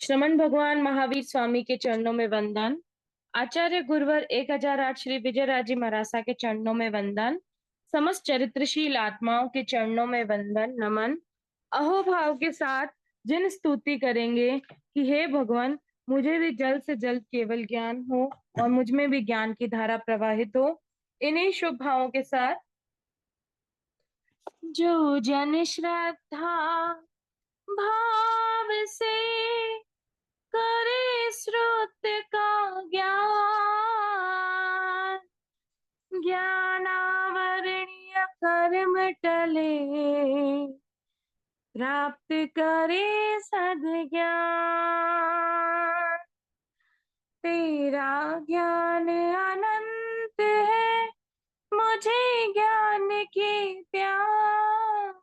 श्रमण भगवान महावीर स्वामी के चरणों में वंदन। आचार्य गुरुवर 1008 श्री विजयराज जी महाराज के चरणों में वंदन। समस्त चरित्रशील आत्माओं के चरणों में वंदन नमन। अहोभाव के साथ जिन स्तुति करेंगे कि हे भगवान, मुझे भी जल्द से जल्द केवल ज्ञान हो और मुझ में भी ज्ञान की धारा प्रवाहित हो। इन्हीं शुभ भावों के साथ जो जन श्रद्धा भाव से करे स्रोत का ज्ञान, ज्ञानावरणीय कर्म टले, प्राप्त करे सद्ज्ञान। तेरा ज्ञान अनंत है, मुझे ज्ञान की प्यास,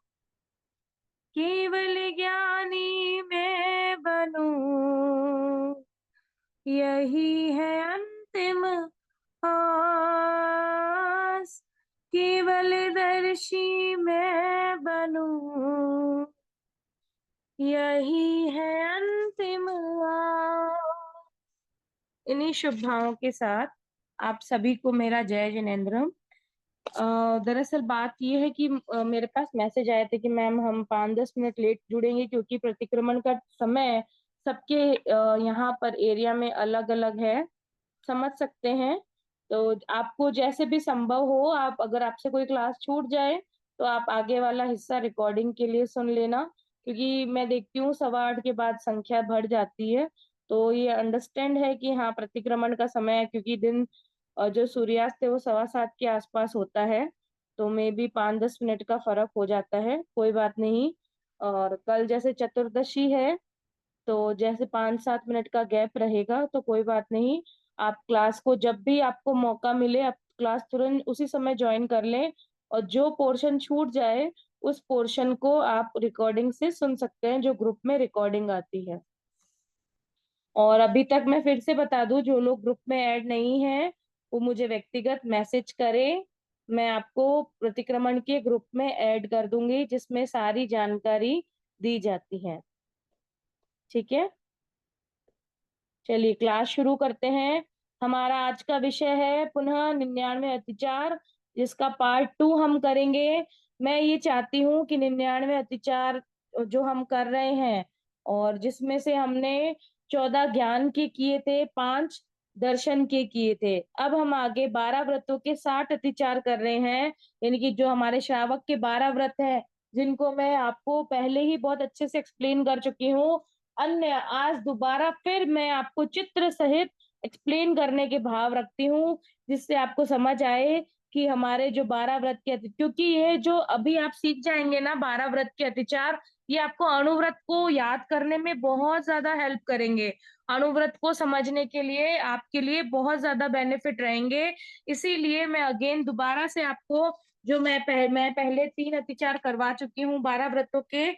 केवल ज्ञानी मैं बनूं, यही है अंतिम आस। केवल दर्शी मैं बनूं, यही है अंतिम आस। इन्हीं शुभ भावों के साथ आप सभी को मेरा जय जिनेन्द्र। दरअसल बात ये है कि मेरे पास मैसेज आया था कि मैम हम 5-10 मिनट लेट जुड़ेंगे क्योंकि प्रतिक्रमण का समय सबके यहाँ पर एरिया में अलग अलग है, समझ सकते हैं। तो आपको जैसे भी संभव हो, आप अगर आपसे कोई क्लास छूट जाए तो आप आगे वाला हिस्सा रिकॉर्डिंग के लिए सुन लेना, क्योंकि मैं देखती हूँ 8:15 के बाद संख्या बढ़ जाती है। तो ये अंडरस्टैंड है कि हाँ, प्रतिक्रमण का समय है, क्योंकि दिन जो सूर्यास्त है वो 7:15 के आसपास होता है, तो मे बी 5-10 मिनट का फर्क हो जाता है, कोई बात नहीं। और कल जैसे चतुर्दशी है, तो जैसे 5-7 मिनट का गैप रहेगा तो कोई बात नहीं। आप क्लास को जब भी आपको मौका मिले, आप क्लास तुरंत उसी समय ज्वाइन कर लें, और जो पोर्शन छूट जाए उस पोर्शन को आप रिकॉर्डिंग से सुन सकते हैं, जो ग्रुप में रिकॉर्डिंग आती है। और अभी तक मैं फिर से बता दूं, जो लोग ग्रुप में ऐड नहीं हैं वो मुझे व्यक्तिगत मैसेज करें, मैं आपको प्रतिक्रमण के ग्रुप में ऐड कर दूंगी जिसमें सारी जानकारी दी जाती है। ठीक है, चलिए क्लास शुरू करते हैं। हमारा आज का विषय है पुनः 99 अतिचार, जिसका पार्ट 2 हम करेंगे। मैं ये चाहती हूँ कि 99 अतिचार जो हम कर रहे हैं, और जिसमें से हमने 14 ज्ञान के किए थे, 5 दर्शन के किए थे, अब हम आगे 12 व्रतों के 60 अतिचार कर रहे हैं। यानी कि जो हमारे श्रावक के 12 व्रत हैं, जिनको मैं आपको पहले ही बहुत अच्छे से एक्सप्लेन कर चुकी हूँ, अन्य आज दोबारा फिर मैं आपको चित्र सहित एक्सप्लेन करने के भाव रखती हूँ, जिससे आपको समझ आए कि हमारे जो 12 व्रत के क्योंकि ये जो अभी आप सीख जाएंगे ना 12 व्रत के अतिचार, ये आपको अणुव्रत को याद करने में बहुत ज्यादा हेल्प करेंगे। अणुव्रत को समझने के लिए आपके लिए बहुत ज्यादा बेनिफिट रहेंगे। इसीलिए मैं अगेन दोबारा से आपको, जो मैं पहले 3 अतिचार करवा चुकी हूँ 12 व्रतों के,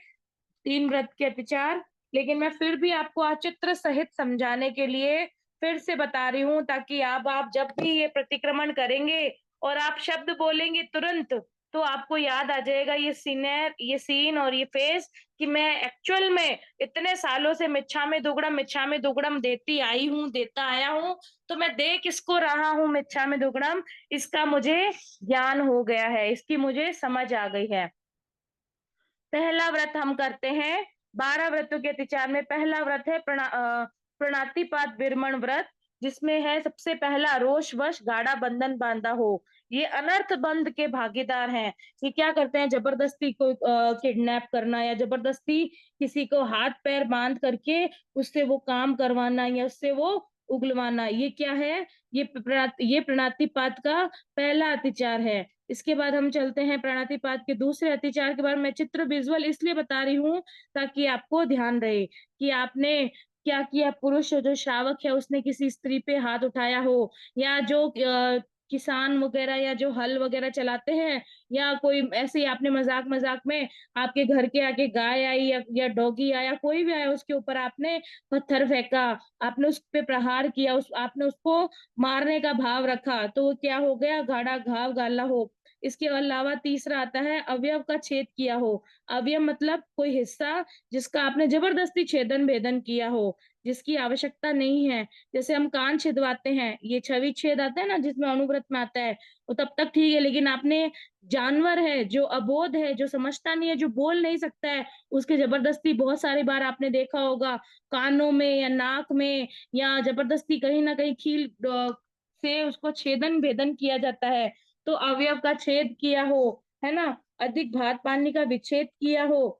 3 व्रत के अतिचार, लेकिन मैं फिर भी आपको चित्र सहित समझाने के लिए फिर से बता रही हूँ, ताकि आप जब भी ये प्रतिक्रमण करेंगे और आप शब्द बोलेंगे तुरंत, तो आपको याद आ जाएगा ये सीन और ये फेस, कि मैं एक्चुअल में इतने सालों से मिच्छा में दुग्गड़म देती आई हूँ, देता आया हूँ, तो मैं दे किसको रहा हूँ मिच्छा में दुग्गड़म, इसका मुझे ज्ञान हो गया है, इसकी मुझे समझ आ गई है। पहला व्रत हम करते हैं, 12 व्रतों के अतिचार में पहला व्रत है प्रणातिपात विरमण व्रत, जिसमें है सबसे पहला रोष वश गाढ़ा बंधन बांधा हो। ये अनर्थ बंध के भागीदार हैं। ये क्या करते हैं, जबरदस्ती को किडनैप करना, या जबरदस्ती किसी को हाथ पैर बांध करके उससे वो काम करवाना या उससे वो उगलवाना। ये क्या है, ये प्रणातिपात का पहला अतिचार है। इसके बाद हम चलते हैं प्राणातिपात के दूसरे अतिचार के बारे में। मैं चित्र विजुअल इसलिए बता रही हूँ ताकि आपको ध्यान रहे कि आपने क्या किया। पुरुष जो श्रावक है उसने किसी स्त्री पे हाथ उठाया हो, या जो किसान वगैरह या जो हल वगैरह चलाते हैं, या कोई ऐसे ही आपने मजाक मजाक में आपके घर के आगे गाय आई या डॉगी आया, कोई भी आया, उसके ऊपर आपने पत्थर फेंका, आपने उस पे प्रहार किया, आपने उसको मारने का भाव रखा, तो क्या हो गया, गाढ़ा घाव गाला हो। इसके अलावा तीसरा आता है अवयव का छेद किया हो। अवयव मतलब कोई हिस्सा जिसका आपने जबरदस्ती छेदन-भेदन किया हो, जिसकी आवश्यकता नहीं है। जैसे हम कान छिदवाते हैं, ये छवि छेद आता है ना जिसमें अनुव्रत में आता है, वो तब तक ठीक है, लेकिन आपने जानवर है, जो अबोध है, जो समझता नहीं है, जो बोल नहीं सकता है, उसके जबरदस्ती बहुत सारी बार आपने देखा होगा कानों में या नाक में या जबरदस्ती कहीं न कहीं कील से उसको छेदन-भेदन किया जाता है। तो अवयव का छेद किया हो, है ना? अधिक भात पानी का विच्छेद किया हो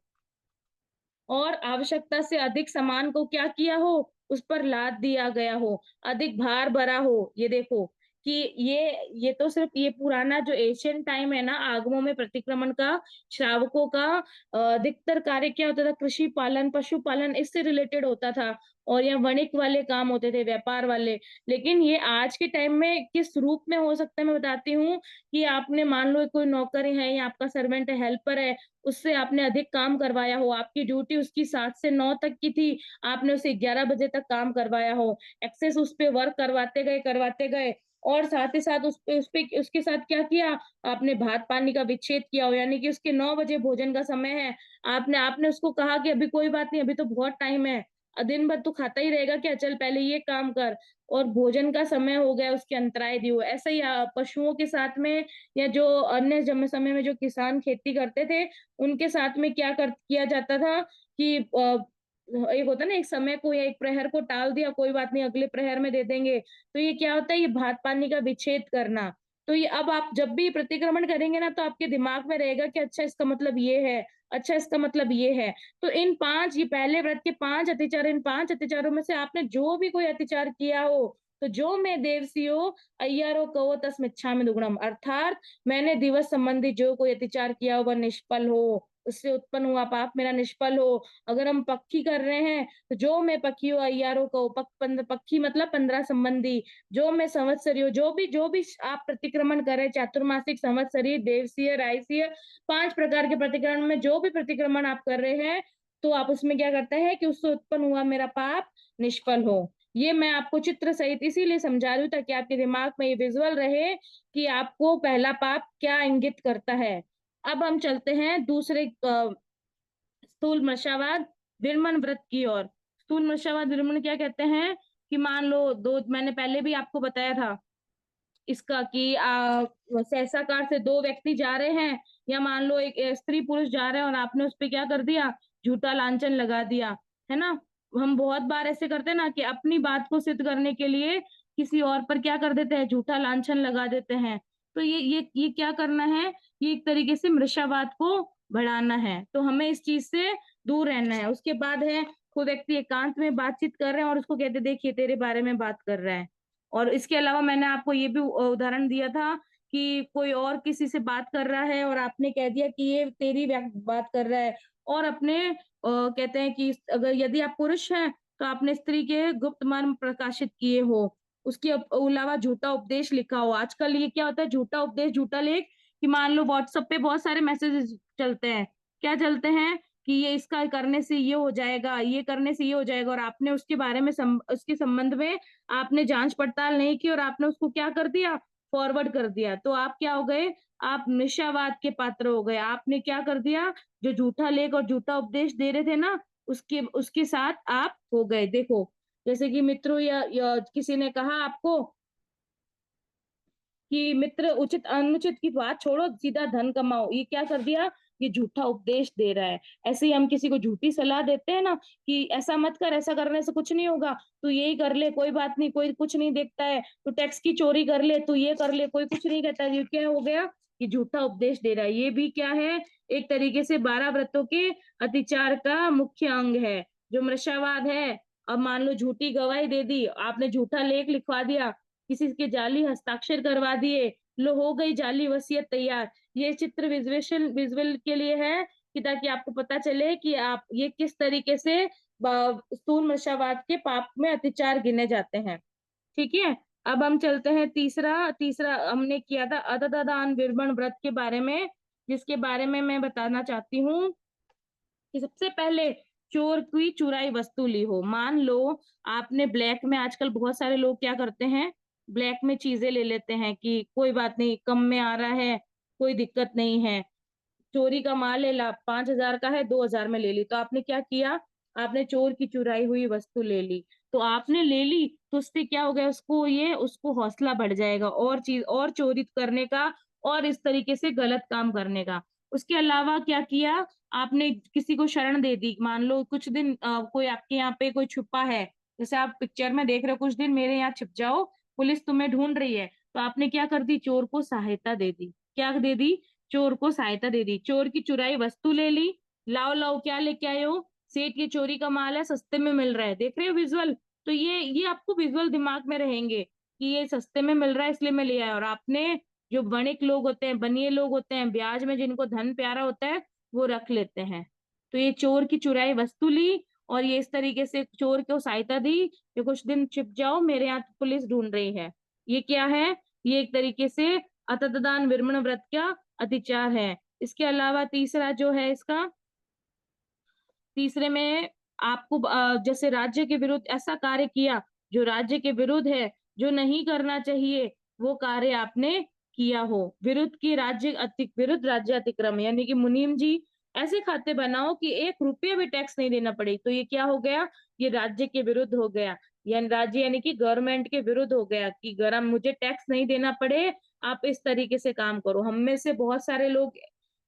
और आवश्यकता से अधिक सामान को क्या किया हो, उस पर लाद दिया गया हो, अधिक भार भरा हो। ये देखो कि ये तो सिर्फ़ ये पुराना जो एशियन टाइम है ना, आगमों में प्रतिक्रमण का, श्रावकों का अधिकतर कार्य क्या होता था, कृषि पालन, पशुपालन इससे रिलेटेड होता था और या वणिक वाले काम होते थे, व्यापार वाले। लेकिन ये आज के टाइम में किस रूप में हो सकता है मैं बताती हूँ कि आपने मान लो कोई नौकर है या आपका सर्वेंट है, हेल्पर है, उससे आपने अधिक काम करवाया हो, आपकी ड्यूटी उसकी 7 से 9 तक की थी, आपने उसे 11 बजे तक काम करवाया हो, एक्सेस उस पे वर्क करवाते गए और साथ ही साथ उस पे उसके साथ क्या किया, आपने भात-पानी का विच्छेद किया हो, यानी कि उसके 9 बजे भोजन का समय है, आपने आपने उसको कहा कि अभी कोई बात नहीं, अभी तो बहुत टाइम है, दिन भर तू खाता ही रहेगा क्या? चल पहले ये काम कर और भोजन का समय हो गया, उसके अंतराय दिए हो। ऐसा ही पशुओं के साथ में या जो अन्य समय में जो किसान खेती करते थे, उनके साथ में क्या किया जाता था कि एक होता है ना, एक समय को या एक प्रहर को टाल दिया, कोई बात नहीं अगले प्रहर में दे देंगे। तो ये क्या होता है, ये भात-पानी का विच्छेद करना। तो ये अब आप जब भी प्रतिक्रमण करेंगे ना, तो आपके दिमाग में रहेगा कि अच्छा इसका मतलब ये है, अच्छा इसका मतलब ये है। तो इन 5 ये पहले व्रत के 5 अतिचार, इन 5 अतिचारों में से आपने जो भी कोई अतिचार किया हो, तो जो मैं देवसियो अय्यारो कहो तस्मिच्छामि दुग्णम, अर्थात मैंने दिवस संबंधी जो कोई अतिचार किया हो वह निष्फल हो, उससे उत्पन्न हुआ पाप मेरा निष्फल हो। अगर हम पक्की कर रहे हैं, तो जो मैं पक्कियो अय्यारो कहो, पक्की मतलब 15 संबंधी, जो मैं संवत्सरी जो भी आप प्रतिक्रमण कर रहे हैं, चातुर्मासिक, संवत्सरी, देवसीय, रायसीय, 5 प्रकार के प्रतिक्रमण में जो भी प्रतिक्रमण आप कर रहे हैं, तो आप उसमें क्या करते हैं कि उससे उत्पन्न हुआ मेरा पाप निष्फल हो। ये मैं आपको चित्र सहित इसीलिए समझा रही हूँ ताकि आपके दिमाग में ये विज़ुअल रहे कि आपको पहला पाप क्या इंगित करता है। अब हम चलते हैं दूसरे स्थूल मशावाद विरमण व्रत की ओर। स्थूल मशावाद विरमण क्या कहते हैं कि मान लो दो, मैंने पहले भी आपको बताया था इसका कि सहसाकार से 2 व्यक्ति जा रहे हैं या मान लो एक स्त्री पुरुष जा रहे हैं और आपने उस पे क्या कर दिया, झूठा लांछन लगा दिया, है ना? हम बहुत बार ऐसे करते हैं ना कि अपनी बात को सिद्ध करने के लिए किसी और पर क्या कर देते हैं, झूठा लांछन लगा देते हैं। तो ये क्या करना है, ये एक तरीके से मृषावाद को बढ़ाना है, तो हमें इस चीज़ से दूर रहना है। उसके बाद है, कोई व्यक्ति एकांत में बातचीत कर रहे हैं और उसको कहते हैं देखिए तेरे बारे में बात कर रहा है। और इसके अलावा मैंने आपको ये भी उदाहरण दिया था कि कोई और किसी से बात कर रहा है और आपने कह दिया कि ये तेरी बात कर रहा है और अपने कहते हैं कि अगर यदि आप पुरुष हैं तो आपने स्त्री के गुप्त मर्म प्रकाशित किए हो, उसके अलावा झूठा उपदेश लिखा हो। आजकल ये क्या होता है, झूठा उपदेश, झूठा लेख, कि मान लो व्हाट्सएप पे बहुत सारे मैसेजेस चलते हैं, क्या चलते हैं कि ये इसका करने से ये हो जाएगा, ये करने से ये हो जाएगा और आपने उसके बारे में उसके संबंध में आपने जांच पड़ताल नहीं की और आपने उसको क्या कर दिया, फॉरवर्ड कर दिया। तो आप क्या हो गए, आप निशावाद के पात्र हो गए। आपने क्या कर दिया, जो झूठा लेख और झूठा उपदेश दे रहे थे ना, उसके उसके साथ आप हो गए। देखो, जैसे कि मित्रों या किसी ने कहा आपको कि मित्र उचित अनुचित की बात छोड़ो, सीधा धन कमाओ। ये क्या कर दिया, ये झूठा उपदेश दे रहा है। ऐसे ही हम किसी को झूठी सलाह देते हैं ना कि ऐसा मत कर, ऐसा करने से कुछ नहीं होगा, तू यही कर ले, कोई बात नहीं, कोई कुछ नहीं देखता है, तू टैक्स की चोरी कर ले, तू ये कर ले, कोई कुछ नहीं कहता है। ये क्या हो गया, ये झूठा उपदेश दे रहा है। ये भी क्या है, एक तरीके से 12 व्रतों के अतिचार का मुख्य अंग है। जो मृषावाद है, अब मान लो झूठी गवाही दे दी, आपने झूठा लेख लिखवा दिया, किसी के जाली हस्ताक्षर करवा दिए, लो हो गई जाली वसीयत तैयार। ये चित्र विजुअल के लिए है कि ताकि आपको पता चले कि आप ये किस तरीके से स्थूल नशावाद के पाप में अतिचार गिने जाते हैं। ठीक है? अब हम चलते हैं तीसरा तीसरा हमने किया था अददान विर्बण व्रत के बारे में, जिसके बारे में मैं बताना चाहती हूँ कि सबसे पहले चोर की चुराई वस्तु ली हो। मान लो आपने ब्लैक में, आजकल बहुत सारे लोग क्या करते हैं, ब्लैक में चीजें ले लेते हैं कि कोई बात नहीं, कम में आ रहा है, कोई दिक्कत नहीं है। चोरी का माल है, ला 5,000 का है, 2,000 में ले ली। तो आपने क्या किया, आपने चोर की चुराई हुई वस्तु ले ली। तो आपने ले ली तो उससे क्या हो गया, उसको हौसला बढ़ जाएगा और चीज और चोरी करने का और इस तरीके से गलत काम करने का। उसके अलावा क्या किया, आपने किसी को शरण दे दी। मान लो कुछ दिन कोई आपके यहाँ पे कोई छुपा है, जैसे आप पिक्चर में देख रहे हो, कुछ दिन मेरे यहाँ छिप जाओ, पुलिस तुम्हें ढूंढ रही है। तो आपने क्या कर दी, चोर को सहायता दे दी। क्या दे दी, चोर को सहायता दे दी। चोर की चुराई वस्तु ले ली। लाओ लाओ क्या लेके आए हो, सेठ ये चोरी का माल है, सस्ते में मिल रहा है, देख रहे हो विजुअल। तो ये आपको विजुअल दिमाग में रहेंगे कि ये सस्ते में मिल रहा है इसलिए मैं ले आया। और आपने, जो वणिक लोग होते हैं, बनिए लोग होते हैं, ब्याज में जिनको धन प्यारा होता है, वो रख लेते हैं। तो ये चोर की चुराई वस्तु ली और ये इस तरीके से चोर को सहायता दी कि कुछ दिन छिप जाओ, मेरे यहाँ पुलिस ढूंढ रही है। ये क्या है, ये एक तरीके से अततदान विरमण व्रत का अतिचार है। इसके अलावा तीसरा जो है इसका, तीसरे में आपको जैसे राज्य के विरुद्ध ऐसा कार्य किया जो राज्य के विरुद्ध है, जो नहीं करना चाहिए, वो कार्य आपने किया हो। विरुद्ध राज्य अतिक्रम, यानी कि मुनीम जी ऐसे खाते बनाओ कि 1 रुपया भी टैक्स नहीं देना पड़े। तो ये क्या हो गया, ये राज्य के विरुद्ध हो गया। यानी राज्य यानी कि गवर्नमेंट के विरुद्ध हो गया कि गरम मुझे टैक्स नहीं देना पड़े, आप इस तरीके से काम करो। हम में से बहुत सारे लोग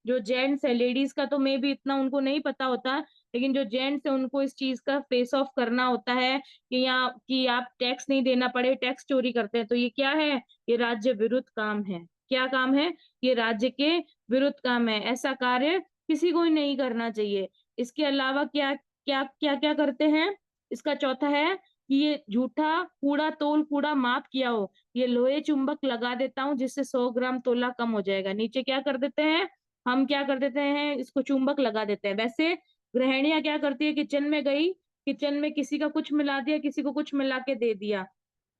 जो जेंट्स है, लेडीज का तो मे भी इतना उनको नहीं पता होता, लेकिन जो जेंट्स है उनको इस चीज का फेस ऑफ करना होता है कि यहाँ कि आप टैक्स नहीं देना पड़े, टैक्स चोरी करते हैं। तो ये क्या है, ये राज्य विरुद्ध काम है। क्या काम है, ये राज्य के विरुद्ध काम है। ऐसा कार्य किसी को ही नहीं करना चाहिए। इसके अलावा क्या क्या क्या क्या करते हैं, इसका चौथा है कि ये झूठा कूड़ा तोल कूड़ा माप किया हो, ये लोहे चुंबक लगा देता हूँ जिससे 100 ग्राम तोला कम हो जाएगा। नीचे क्या कर देते हैं, हम क्या कर देते हैं, इसको चुंबक लगा देते हैं। वैसे गृहिणियां क्या करती है, किचन में गई, किचन में किसी का कुछ मिला दिया, किसी को कुछ मिला के दे दिया।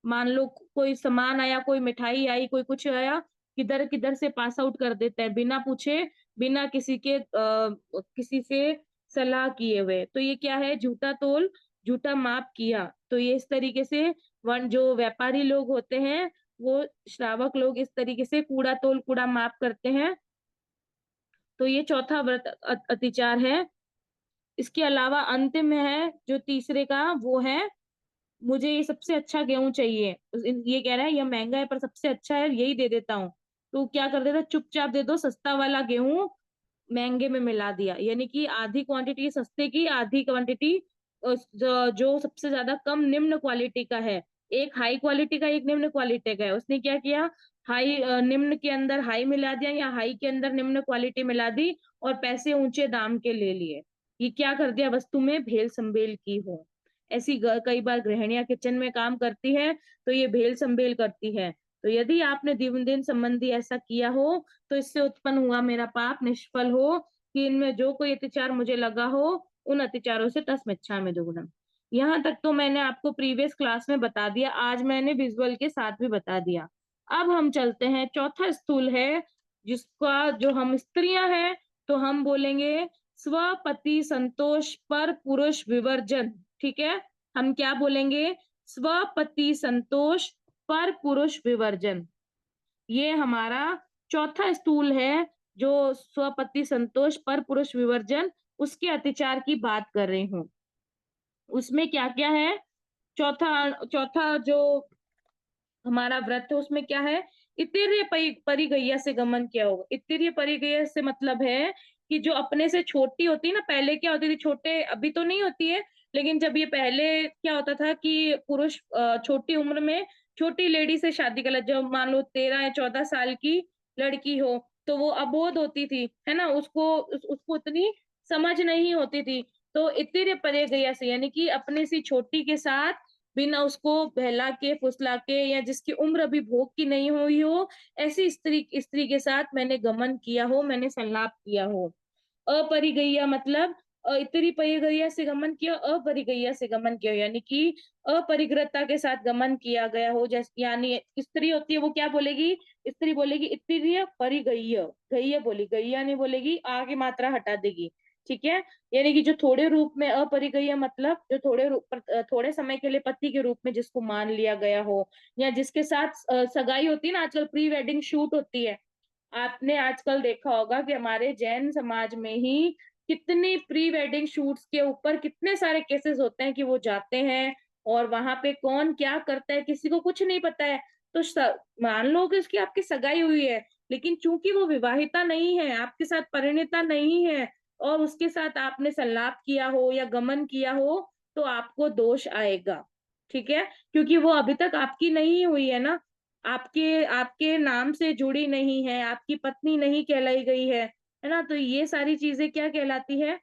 मान लो कोई सामान आया, कोई मिठाई आई, कोई कुछ आया, किधर किधर से पास आउट कर देते हैं बिना पूछे, बिना किसी से सलाह किए हुए। तो ये क्या है, झूठा तोल झूठा माप किया। तो ये इस तरीके से वन जो व्यापारी लोग होते हैं, वो श्रावक लोग इस तरीके से कूड़ा तोल कूड़ा माप करते हैं। तो ये चौथा व्रत अतिचार है। इसके अलावा अंतिम में है जो तीसरे का, वो है मुझे ये सबसे अच्छा गेहूं चाहिए। ये कह रहा है ये महंगा है पर सबसे अच्छा है, यही दे देता हूँ। तो क्या कर देता, चुपचाप दे दो सस्ता वाला गेहूं, महंगे में मिला दिया। यानी कि आधी क्वांटिटी सस्ते की, आधी क्वांटिटी जो सबसे ज्यादा कम निम्न क्वालिटी का है। एक हाई क्वालिटी का, एक निम्न क्वालिटी का है, उसने क्या किया, निम्न के अंदर हाई मिला दिया या हाई के अंदर निम्न क्वालिटी मिला दी और पैसे ऊंचे दाम के ले लिए। ये क्या कर दिया, वस्तु में भेल संबेल की हो। ऐसी कई बार गृहिणियां किचन में काम करती है, तो ये भेल संबेल करती है। तो यदि आपने दिन दिन संबंधी ऐसा किया हो, तो इससे उत्पन्न हुआ मेरा पाप निष्फल हो, कि इनमें जो कोई अतिचार मुझे लगा हो, उन अतिचारों से तस्मिच्छामि दुग्धम। यहाँ तक तो मैंने आपको प्रीवियस क्लास में बता दिया, आज मैंने विजुअल के साथ भी बता दिया। अब हम चलते हैं, चौथा स्थूल है जिसका जो हम स्त्रियां हैं, तो हम बोलेंगे स्वपति संतोष पर पुरुष विवर्जन। ठीक है, हम क्या बोलेंगे, स्वपति संतोष पर पुरुष विवर्जन। ये हमारा चौथा स्थूल है, जो स्वपति संतोष पर पुरुष विवर्जन, उसके अतिचार की बात कर रही हूँ। उसमें क्या क्या है, चौथा चौथा जो हमारा व्रत है उसमें क्या है, इतिर्य परिगैया से गमन किया होगा। इतिर्य परिगैया से मतलब है कि जो अपने से छोटी होती है ना, पहले क्या होती थी, छोटे अभी तो नहीं होती है, लेकिन जब ये पहले क्या होता था कि पुरुष छोटी उम्र में छोटी लेडी से शादी कर, जब मान लो 13 या 14 साल की लड़की हो, तो वो अबोध होती थी, है ना, उसको उतनी समझ नहीं होती थी। तो इतिर्य परिगैया से यानी कि अपने से छोटी के साथ बिना उसको बहला के फुसला के, या जिसकी उम्र अभी भोग की नहीं हुई हो, ऐसी स्त्री के साथ मैंने गमन किया हो, मैंने संलाप किया हो। अपरिगैया मतलब इतरी परिगैया से गमन किया, अपरिगैया से गमन किया, यानी कि अपरिग्रहता के साथ गमन किया गया हो। जैसे यानी स्त्री होती है वो क्या बोलेगी, स्त्री बोलेगी इतरीय परिगैय, गैय बोली, गैया नहीं बोलेगी, आगे मात्रा हटा देगी। ठीक है, यानी कि जो थोड़े रूप में अपरिगैया मतलब जो थोड़े समय के लिए पति के रूप में जिसको मान लिया गया हो, या जिसके साथ सगाई होती है ना, आजकल प्री वेडिंग शूट होती है, आपने आजकल देखा होगा कि हमारे जैन समाज में ही कितनी प्री वेडिंग शूट्स के ऊपर कितने सारे केसेस होते हैं कि वो जाते हैं और वहां पे कौन क्या करता है किसी को कुछ नहीं पता है। तो मान लो कि उसकी आपकी सगाई हुई है, लेकिन चूंकि वो विवाहिता नहीं है, आपके साथ परिणीता नहीं है और उसके साथ आपने संलाप किया हो या गमन किया हो, तो आपको दोष आएगा। ठीक है, क्योंकि वो अभी तक आपकी नहीं हुई है ना, आपके आपके नाम से जुड़ी नहीं है, आपकी पत्नी नहीं कहलाई गई है ना? तो ये सारी चीज़ें क्या कहलाती है?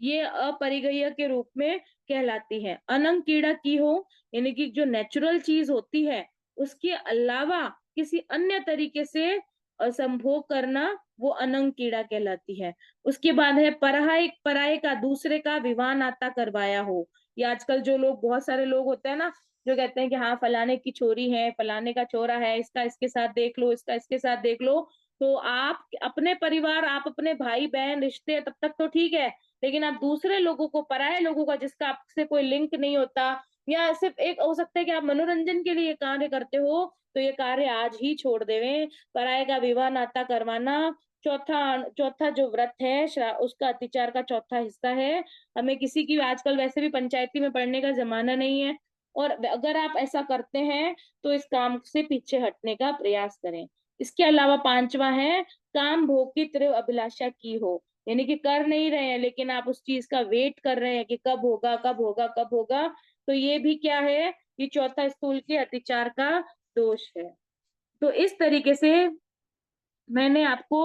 ये अपरिग्रह्य के रूप में कहलाती है। अनंग कीड़ा की हो, यानी कि जो नेचुरल चीज़ होती है, उसके अलावा किसी अन्य तरीके से संभोग करना, वो अनंग कीड़ा कहलाती है। उसके बाद है पराए पराये का, दूसरे का विवाह नाता करवाया हो। ये आजकल जो लोग, बहुत सारे लोग होते हैं ना, जो कहते हैं कि हाँ, फलाने की छोरी है, फलाने का छोरा है, इसका इसके साथ देख लो, इसका इसके साथ देख लो। तो आप अपने परिवार, आप अपने भाई-बहन रिश्ते तब तक तो ठीक है, लेकिन आप दूसरे लोगों को, पराये लोगों का जिसका आपसे कोई लिंक नहीं होता, या सिर्फ एक हो सकता है कि आप मनोरंजन के लिए ये कार्य करते हो, तो ये कार्य आज ही छोड़ देवें। पराये का विवाह नाता करवाना, चौथा चौथा जो व्रत है, उसका अतिचार का चौथा हिस्सा है। हमें किसी की, आजकल वैसे भी पंचायती में पढ़ने का ज़माना नहीं है, और अगर आप ऐसा करते हैं, तो इस काम से पीछे हटने का प्रयास करें। इसके अलावा 5वां है, काम भोग की तीव्र अभिलाषा की हो। यानी कि कर नहीं रहे हैं, लेकिन आप उस चीज़ का वेट कर रहे हैं कि कब होगा, कब होगा, कब होगा। तो ये भी क्या है, ये चौथा स्थूल के अतिचार का दोष है। तो इस तरीके से मैंने आपको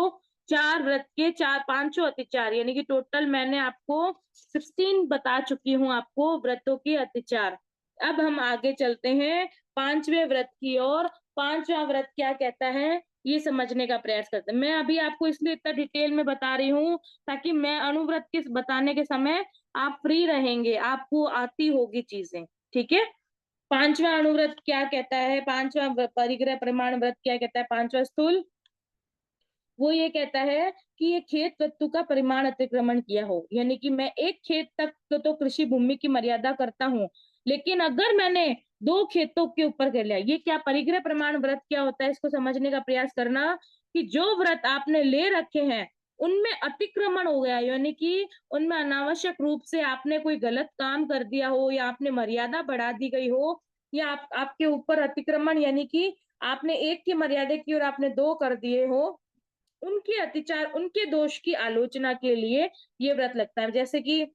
4 व्रत के 4 पाँचों अतिचार, यानी कि टोटल मैंने आपको 16 बता चुकी हूँ आपको व्रतों के अतिचार। अब हम आगे चलते हैं 5वें व्रत की ओर। 5वां व्रत क्या कहता है, ये समझने का प्रयास करते हैं। मैं अभी आपको इसलिए इतना डिटेल में बता रही हूँ, ताकि मैं अनुव्रत के बताने के समय आप फ्री रहेंगे, आपको आती होगी चीज़ें, ठीक है? 5वां अनुव्रत क्या कहता है, 5वां परिग्रह प्रमाण व्रत क्या कहता है, 5वां स्थूल, वो ये कहता है कि ये खेत वस्तु का परिमाण अतिक्रमण किया हो, यानी कि मैं एक खेत तक तो कृषि भूमि की मर्यादा करता हूँ, लेकिन अगर मैंने 2 खेतों के ऊपर कर लिया, ये क्या परिग्रह प्रमाण व्रत क्या होता है, इसको समझने का प्रयास करना कि जो व्रत आपने ले रखे हैं, उनमें अतिक्रमण हो गया, यानी कि उनमें अनावश्यक रूप से आपने कोई गलत काम कर दिया हो, या आपने मर्यादा बढ़ा दी गई हो, या आपके ऊपर अतिक्रमण, यानी कि आपने 1 की मर्यादा की और आपने 2 कर दिए हो, उनके अतिचार, उनके दोष की आलोचना के लिए ये व्रत लगता है। जैसे कि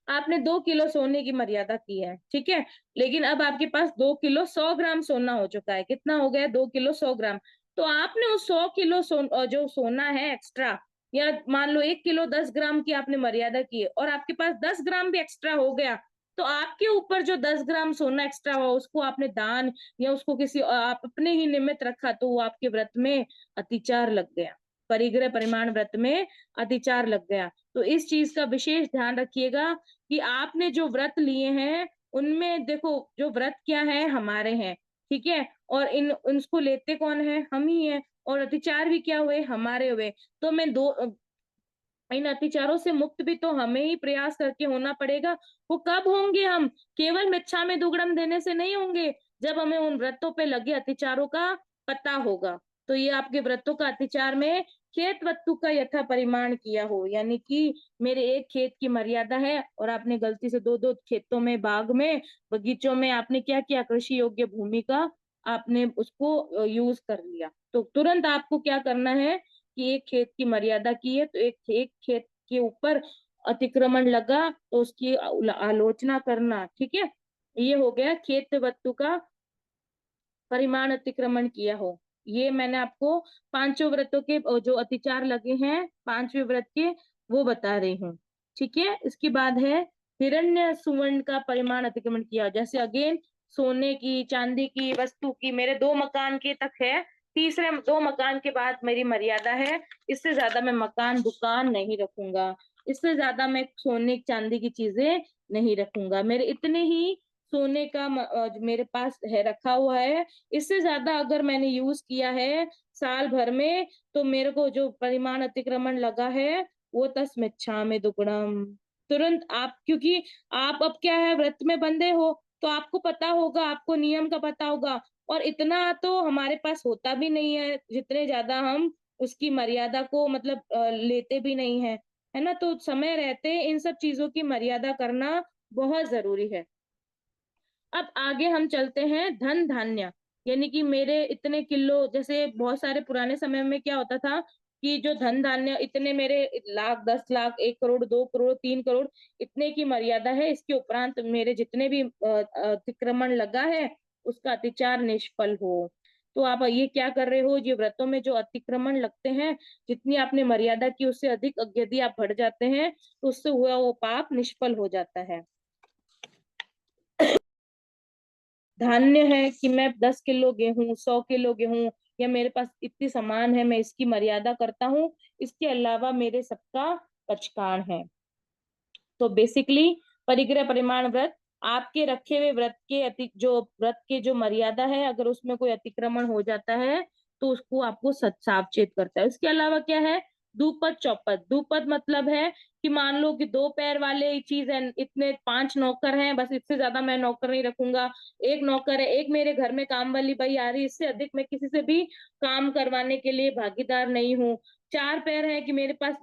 आपने 2 किलो सोने की मर्यादा की है, ठीक है? लेकिन अब आपके पास 2 किलो 100 ग्राम सोना हो चुका है। कितना हो गया? 2 किलो 100 ग्राम। तो आपने उस 100 किलो जो सोना है एक्स्ट्रा, या मान लो 1 किलो 10 ग्राम की आपने मर्यादा की है और आपके पास 10 ग्राम भी एक्स्ट्रा हो गया, तो आपके ऊपर जो 10 ग्राम सोना एक्स्ट्रा हुआ, उसको आपने दान या उसको किसी आप अपने ही निमित्त रखा, तो वो आपके व्रत में अतिचार लग गया। परिग्रह परिमाण व्रत में अतिचार लग गया। तो इस चीज़ का विशेष ध्यान रखिएगा कि आपने जो व्रत लिए हैं, उनमें देखो, जो व्रत क्या है, हमारे हैं, ठीक है? और उसको लेते कौन है? हम ही हैं, और अतिचार भी क्या हुए? हमारे हुए। तो मैं इन अतिचारों से मुक्त भी तो हमें ही प्रयास करके होना पड़ेगा। वो कब होंगे हम? केवल मिच्छामि दुक्कडम देने से नहीं होंगे, जब हमें उन व्रतों पे लगे अतिचारों का पता होगा। तो ये आपके व्रतों का अतिचार में खेत वस्तु का यथा परिमाण किया हो, यानी कि मेरे 1 खेत की मर्यादा है और आपने गलती से 2-2 खेतों में, बाग में, बगीचों में आपने क्या किया, कृषि योग्य भूमि का आपने उसको यूज़ कर लिया। तो तुरंत आपको क्या करना है कि 1 खेत की मर्यादा की है, तो एक खेत के ऊपर अतिक्रमण लगा, तो उसकी आलोचना करना, ठीक है? ये हो गया खेत वस्तु का परिमाण अतिक्रमण किया हो। ये मैंने आपको पांचों व्रतों के जो अतिचार लगे हैं, 5वें व्रत के, वो बता रही हूँ। ठीक है? इसके बाद है हिरण्य सुवर्ण का परिमाण अतिक्रमण किया। जैसे अगेन सोने की, चांदी की, वस्तु की, मेरे 2 मकान के तक है। तीसरे 2 मकान के बाद मेरी मर्यादा है। इससे ज्यादा मैं मकान, दुकान नहीं रखूंगा। इससे ज्यादा मैं सोने चांदी की चीजें नहीं रखूंगा। मेरे इतने ही सोने का मेरे पास है, रखा हुआ है। इससे ज्यादा अगर मैंने यूज किया है साल भर में, तो मेरे को जो परिमाण अतिक्रमण लगा है, वो तस्मिच्छामि दुक्कडम। तुरंत आप, क्योंकि आप अब क्या है, व्रत में बंधे हो, तो आपको पता होगा, आपको नियम का पता होगा और इतना तो हमारे पास होता भी नहीं है, जितने ज़्यादा हम उसकी मर्यादा को मतलब लेते भी नहीं हैं, है ना? तो समय रहते इन सब चीज़ों की मर्यादा करना बहुत ज़रूरी है। अब आगे हम चलते हैं धन-धान्य, यानी कि मेरे इतने किलो जैसे बहुत सारे पुराने समय में क्या होता था कि जो धन-धान्य इतने मेरे लाख, 10 लाख, 1 करोड़, 2 करोड़, 3 करोड़ इतने की मर्यादा है, इसके उपरांत मेरे जितने भी अतिक्रमण लगा है, उसका अतिचार निष्फल हो। तो आप ये क्या कर रहे हो, ये व्रतों में जो अतिक्रमण लगते हैं, जितनी आपने मर्यादा की उससे अधिक यदि आप बढ़ जाते हैं, तो उससे हुआ वो पाप निष्फल हो जाता है। धान्य है कि मैं 10 किलो गेहूँ, 100 किलो गेहूँ या मेरे पास इतनी सामान है, मैं इसकी मर्यादा करता हूँ, इसके अलावा मेरे सबका पचकाण है। तो बेसिकली परिग्रह परिमाण व्रत आपके रखे हुए व्रत के जो मर्यादा है, अगर उसमें कोई अतिक्रमण हो जाता है, तो उसको आपको सावचेत करता है। उसके अलावा क्या है? दूपद चौपद। दूपद मतलब है कि मान लो कि 2 पैर वाले चीज़ है, इतने 5 नौकर हैं, बस इससे ज़्यादा मैं नौकर नहीं रखूँगा। 1 नौकर है, एक मेरे घर में काम वाली बाई आ रही है, इससे अधिक मैं किसी से भी काम करवाने के लिए भागीदार नहीं हूँ। 4 पैर है कि मेरे पास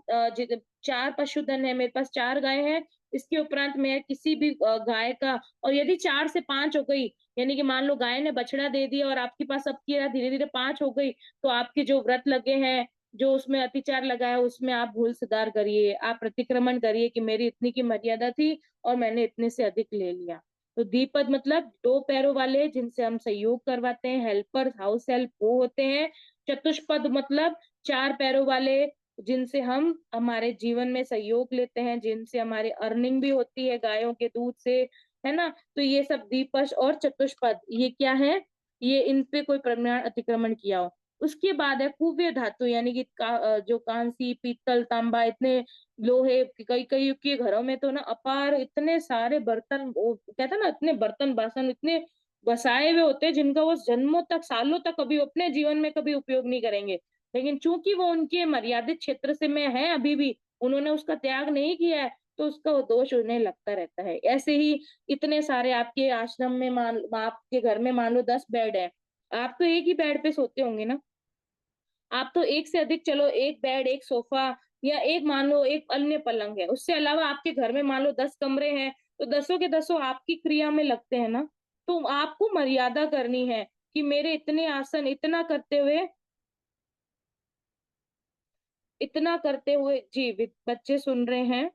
4 पशुधन है, मेरे पास 4 गाय हैं, इसके उपरांत मैं किसी भी गाय का और यदि 4 से 5 हो गई, यानी कि मान लो गाय ने बछड़ा दे दिया और आपके पास अब क्या धीरे-धीरे 5 हो गई, तो आपके जो व्रत लगे हैं, जो उसमें अतिचार लगा है, उसमें आप भूल सुधार करिए। आप प्रतिक्रमण करिए कि मेरी इतनी की मर्यादा थी और मैंने इतने से अधिक ले लिया। तो द्विपद मतलब 2 पैरों वाले जिनसे हम सहयोग करवाते हैं, हेल्पर, हाउस हेल्प वो होते हैं। चतुष्पद मतलब 4 पैरों वाले जिनसे हम हमारे जीवन में सहयोग लेते हैं, जिनसे हमारी अर्निंग भी होती है गायों के दूध से, है ना? तो ये सब द्विपद और चतुष्पद ये क्या है? ये इन पे कोई प्रमाण अतिक्रमण किया हो। उसके बाद है कुव्य धातु यानी कि जो कांसी, पीतल, तांबा इतने लोहे कई-कई के घरों में तो ना अपार इतने सारे बर्तन वो कहते हैं ना इतने बर्तन-बासन इतने बसाए हुए होते हैं जिनका वो जन्मों तक, सालों तक कभी अपने जीवन में कभी उपयोग नहीं करेंगे। लेकिन चूँकि वो उनके मर्यादित क्षेत्र से में है अभी भी, उन्होंने उसका त्याग नहीं किया है, तो उसका वो दोष उन्हें लगता रहता है। ऐसे ही इतने सारे आपके आश्रम में आपके घर में मान लो 10 बेड है, आप तो एक ही बेड पे सोते होंगे ना? आप तो एक से अधिक चलो 1 बेड, 1 सोफ़ा या एक मान लो एक अन्य पलंग है, उससे अलावा आपके घर में मान लो 10 कमरे हैं, तो दसों के दसों आपकी क्रिया में लगते हैं ना? तो आपको मर्यादा करनी है कि मेरे इतने आसन इतना करते हुए जी, बच्चे सुन रहे हैं।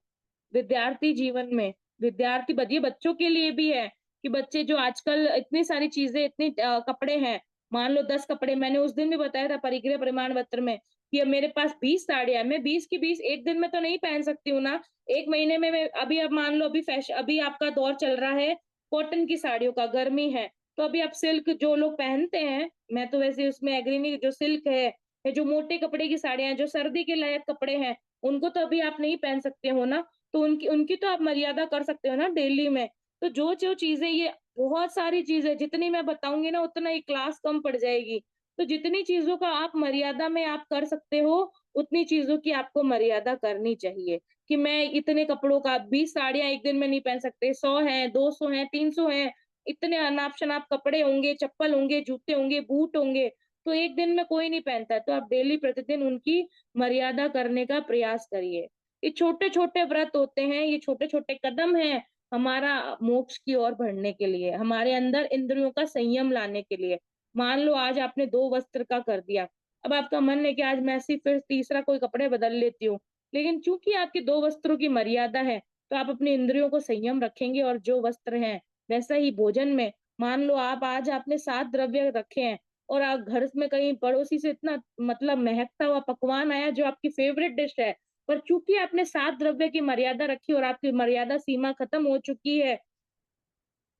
विद्यार्थी जीवन में ये बच्चों के लिए भी है कि बच्चे जो आजकल इतनी सारी चीज़ें इतनी कपड़े हैं, मान लो 10 कपड़े मैंने उस दिन भी बताया था परिग्रह प्रमाण पत्र में कि अब मेरे पास 20 साड़ियाँ हैं, मैं 20 की 20 एक दिन में तो नहीं पहन सकती हूँ ना। 1 महीने में मैं अभी अब मान लो अभी आपका दौर चल रहा है कॉटन की साड़ियों का, गर्मी है, तो अभी आप सिल्क जो लोग पहनते हैं, मैं तो वैसे उसमें एग्री नहीं जो सिल्क है या जो मोटे कपड़े की साड़ियाँ हैं, जो सर्दी के लायक कपड़े हैं, उनको तो अभी आप नहीं पहन सकते हो ना। तो उनकी उनकी तो आप मर्यादा कर सकते हो ना डेली में। तो जो चीज़ें ये बहुत सारी चीज़ें जितनी मैं बताऊँगी ना उतना ही क्लास कम पड़ जाएगी। तो जितनी चीज़ों का आप मर्यादा में आप कर सकते हो, उतनी चीज़ों की आपको मर्यादा करनी चाहिए। कि मैं इतने कपड़ों का 20 साड़ियाँ एक दिन में नहीं पहन सकते, 100 हैं, 200 हैं, 300 हैं, इतने अनाप-शनाप कपड़े होंगे, चप्पल होंगे, जूते होंगे, बूट होंगे, तो एक दिन में कोई नहीं पहनता है। तो आप डेली प्रतिदिन उनकी मर्यादा करने का प्रयास करिए। ये छोटे-छोटे व्रत होते हैं, ये छोटे-छोटे कदम हैं हमारा मोक्ष की ओर बढ़ने के लिए, हमारे अंदर इंद्रियों का संयम लाने के लिए। मान लो आज आपने 2 वस्त्र का कर दिया, अब आपका मन है कि आज मैं ऐसे ही फिर तीसरा कोई कपड़े बदल लेती हूँ। लेकिन चूँकि आपके 2 वस्त्रों की मर्यादा है, तो आप अपनी इंद्रियों को संयम रखेंगे और जो वस्त्र हैं, वैसा ही भोजन में मान लो आप आज आपने 7 द्रव्य रखे हैं और आप घर में कहीं पड़ोसी से इतना मतलब महकता हुआ पकवान आया जो आपकी फेवरेट डिश है, पर चूँकि आपने 7 द्रव्य की मर्यादा रखी और आपकी मर्यादा सीमा खत्म हो चुकी है,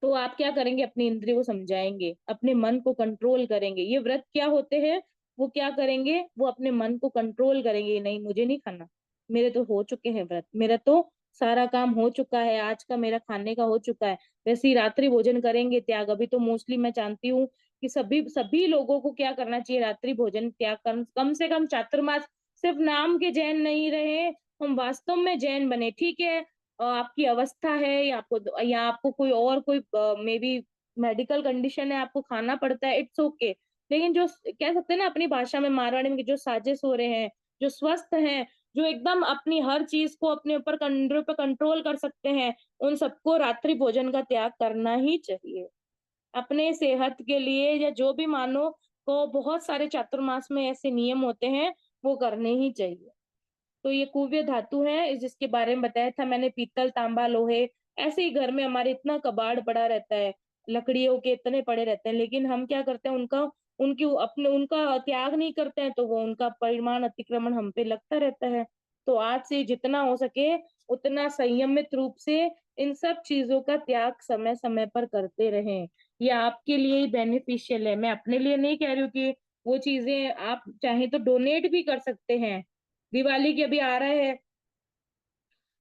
तो आप क्या करेंगे अपनी इंद्रियों को समझाएँगे, अपने मन को कंट्रोल करेंगे। ये व्रत क्या होते हैं, वो क्या करेंगे, वो अपने मन को कंट्रोल करेंगे, नहीं मुझे नहीं खाना, मेरे तो हो चुके हैं व्रत, मेरा तो सारा काम हो चुका है, आज का मेरा खाने का हो चुका है। वैसे ही रात्रि भोजन करेंगे त्याग, अभी तो मोस्टली मैं जानती हूँ कि सभी सभी लोगों को क्या करना चाहिए रात्रि भोजन त्याग कम से कम चातुर्मास सिर्फ नाम के जैन नहीं रहे, हम वास्तव में जैन बने, ठीक है? आपकी अवस्था है या आपको कोई और कोई मे बी मेडिकल कंडीशन है, आपको खाना पड़ता है, इट्स ओके। लेकिन जो कह सकते हैं ना अपनी भाषा में मारवाड़ी में, जो साजिश हो रहे हैं, जो स्वस्थ हैं, जो एकदम अपनी हर चीज को अपने ऊपर कंट्रोल पे कंट्रोल कर सकते हैं, उन सबको रात्रि भोजन का त्याग करना ही चाहिए। अपने सेहत के लिए या जो भी मानो, तो बहुत सारे चातुर्मास में ऐसे नियम होते हैं, वो करने ही चाहिए। तो ये कुव्य धातु है जिसके बारे में बताया था मैंने, पीतल, तांबा, लोहे, ऐसे ही घर में हमारे इतना कबाड़ पड़ा रहता है, लकड़ियों के इतने पड़े रहते हैं, लेकिन हम क्या करते हैं, उनका त्याग नहीं करते हैं, तो वो उनका परिमाण अतिक्रमण हम पे लगता रहता है। तो आज से जितना हो सके उतना संयमित रूप से इन सब चीजों का त्याग समय समय पर करते रहें। ये आपके लिए ही बेनिफिशियल है, मैं अपने लिए नहीं कह रही हूँ कि वो चीजें आप चाहे तो डोनेट भी कर सकते हैं। दिवाली के अभी आ रहा है,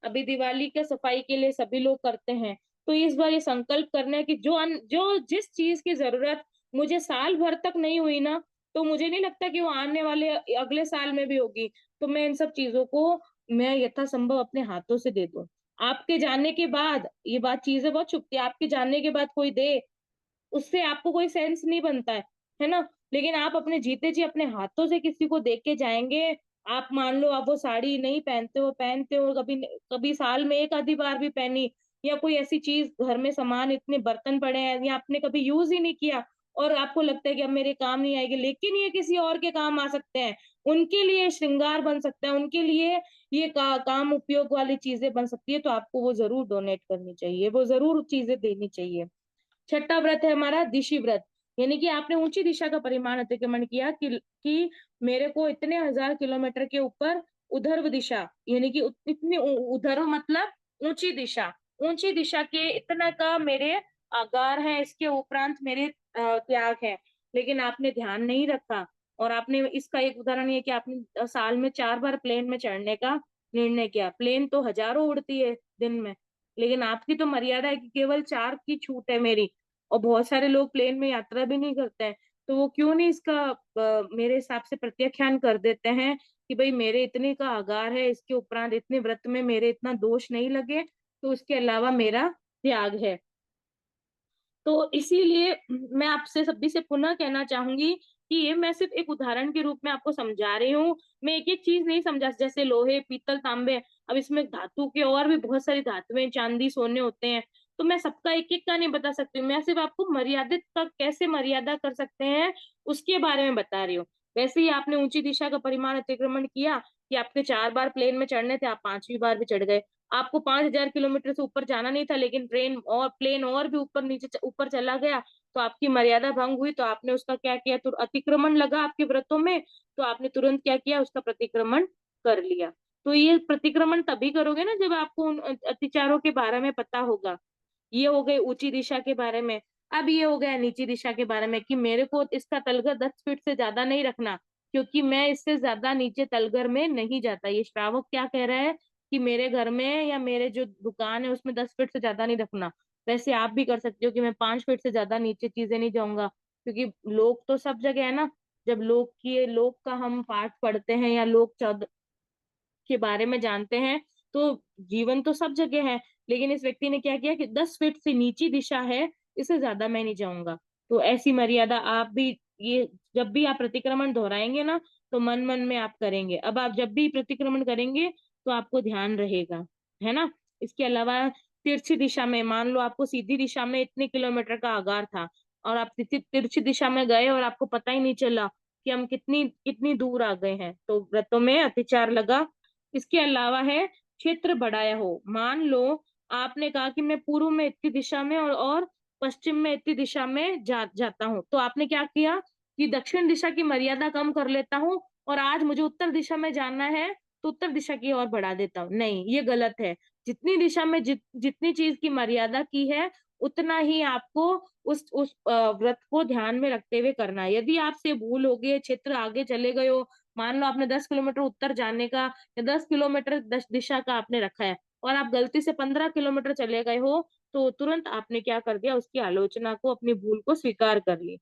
अभी दिवाली के सफाई के लिए सभी लोग करते हैं। तो इस बार ये संकल्प करना है कि जो जिस चीज की जरूरत मुझे साल भर तक नहीं हुई ना, तो मुझे नहीं लगता कि वो आने वाले अगले साल में भी होगी। तो मैं इन सब चीजों को मैं यथासंभव अपने हाथों से दे दूं। आपके जाने के बाद ये बात, चीजें बहुत छुपती है, आपके जाने के बाद कोई दे, उससे आपको कोई सेंस नहीं बनता है ना? लेकिन आप अपने जीते जी अपने हाथों से किसी को देख के जाएँगे, आप मान लो आप वो साड़ी नहीं पहनते हो कभी कभी साल में 1 आधी बार भी पहनी, या कोई ऐसी चीज़ घर में सामान, इतने बर्तन पड़े हैं या आपने कभी यूज़ ही नहीं किया और आपको लगता है कि अब मेरे काम नहीं आएगी, लेकिन ये किसी और के काम आ सकते हैं। उनके लिए श्रृंगार बन सकता है, उनके लिए ये काम उपयोग वाली चीज़ें बन सकती है, तो आपको वो ज़रूर डोनेट करनी चाहिए, वो ज़रूर चीज़ें देनी चाहिए। छठा व्रत है हमारा दिशि व्रत, यानी कि आपने ऊंची दिशा का परिमाण अतिक्रमण किया कि मेरे को इतने हजार किलोमीटर के ऊपर उधर्व दिशा, यानी कि इतनी उधर्व मतलब ऊंची दिशा, ऊंची दिशा के इतना का मेरे आगार है, इसके उपरांत मेरे त्याग है। लेकिन आपने ध्यान नहीं रखा, और आपने इसका एक उदाहरण ये कि आपने साल में 4 बार प्लेन में चढ़ने का निर्णय किया। प्लेन तो हजारों उड़ती है दिन में, लेकिन आपकी तो मर्यादा है कि केवल 4 की छूट है मेरी, और बहुत सारे लोग प्लेन में यात्रा भी नहीं करते हैं। तो वो क्यों नहीं इसका मेरे हिसाब से प्रत्याख्यान कर देते हैं कि भाई मेरे इतने का आगार है, इसके उपरांत इतने व्रत में मेरे इतना दोष नहीं लगे, तो उसके अलावा मेरा त्याग है। तो इसीलिए मैं आपसे सभी से पुनः कहना चाहूंगी कि ये मैं सिर्फ एक उदाहरण के रूप में आपको समझा रही हूँ। मैं एक-एक चीज़ नहीं समझा, जैसे लोहे, पीतल, तांबे, अब इसमें धातु के और भी बहुत सारी धातुएँ, चांदी, सोने होते हैं। तो मैं सबका एक-एक का नहीं बता सकती हूँ। मैं सिर्फ आपको मर्यादित का कैसे मर्यादा कर सकते हैं, उसके बारे में बता रही हूँ। वैसे ही आपने ऊँची दिशा का परिमाण अतिक्रमण किया कि आपके 4 बार प्लेन में चढ़ने थे, आप 5वीं बार भी चढ़ गए। आपको 5000 किलोमीटर से ऊपर जाना नहीं था, लेकिन ट्रेन और प्लेन और भी ऊपर चला गया, तो आपकी मर्यादा भंग हुई, तो आपने उसका क्या किया, तो अतिक्रमण लगा आपके व्रतों में, तो आपने तुरंत क्या किया, उसका प्रतिक्रमण कर लिया। तो ये प्रतिक्रमण तभी करोगे ना जब आपको उन अतिचारों के बारे में पता होगा। ये हो गई ऊंची दिशा के बारे में। अब ये हो गया नीची दिशा के बारे में कि मेरे को इसका तलगा 10 फीट से ज्यादा नहीं रखना, क्योंकि मैं इससे ज्यादा नीचे तलगर में नहीं जाता। ये श्रावक क्या कह रहा है कि मेरे घर में या मेरे जो दुकान है उसमें 10 फीट से ज्यादा नहीं रखना। वैसे आप भी कर सकते हो कि मैं 5 फीट से ज्यादा नीचे चीजें नहीं जाऊंगा, क्योंकि लोग तो सब जगह है ना। जब लोक का हम पाठ पढ़ते हैं या लोक के बारे में जानते हैं, तो जीवन तो सब जगह है। लेकिन इस व्यक्ति ने क्या किया कि 10 फीट से नीची दिशा है, इससे ज्यादा मैं नहीं जाऊंगा। तो ऐसी मर्यादा आप भी, ये जब भी आप प्रतिक्रमण दोहराएंगे ना, तो मन मन में आप करेंगे। अब आप जब भी प्रतिक्रमण करेंगे तो आपको ध्यान रहेगा, है ना? इसके अलावा तिरछी दिशा में, मान लो आपको सीधी दिशा में इतने किलोमीटर का आगार था, और आप तिरछी दिशा में गए और आपको पता ही नहीं चला कि हम कितनी कितनी दूर आ गए हैं, तो व्रतों में अतिचार लगा। इसके अलावा है क्षेत्र बढ़ाया हो, मान लो आपने कहा कि मैं पूर्व में इतनी दिशा में और पश्चिम में इतनी दिशा में जाता हूँ, तो आपने क्या किया कि दक्षिण दिशा की मर्यादा कम कर लेता हूँ, और आज मुझे उत्तर दिशा में जाना है, तो उत्तर दिशा की ओर बढ़ा देता हूँ। नहीं, ये गलत है। जितनी दिशा में जितनी चीज की मर्यादा की है, उतना ही आपको उस व्रत को ध्यान में रखते हुए करना है। यदि आपसे भूल हो गई है, क्षेत्र आगे चले गए हो, मान लो आपने 10 किलोमीटर उत्तर जाने का या 10 किलोमीटर दिशा का आपने रखा है, और आप गलती से 15 किलोमीटर चले गए हो, तो तुरंत आपने क्या कर दिया, उसकी आलोचना को, अपनी भूल को स्वीकार कर ली।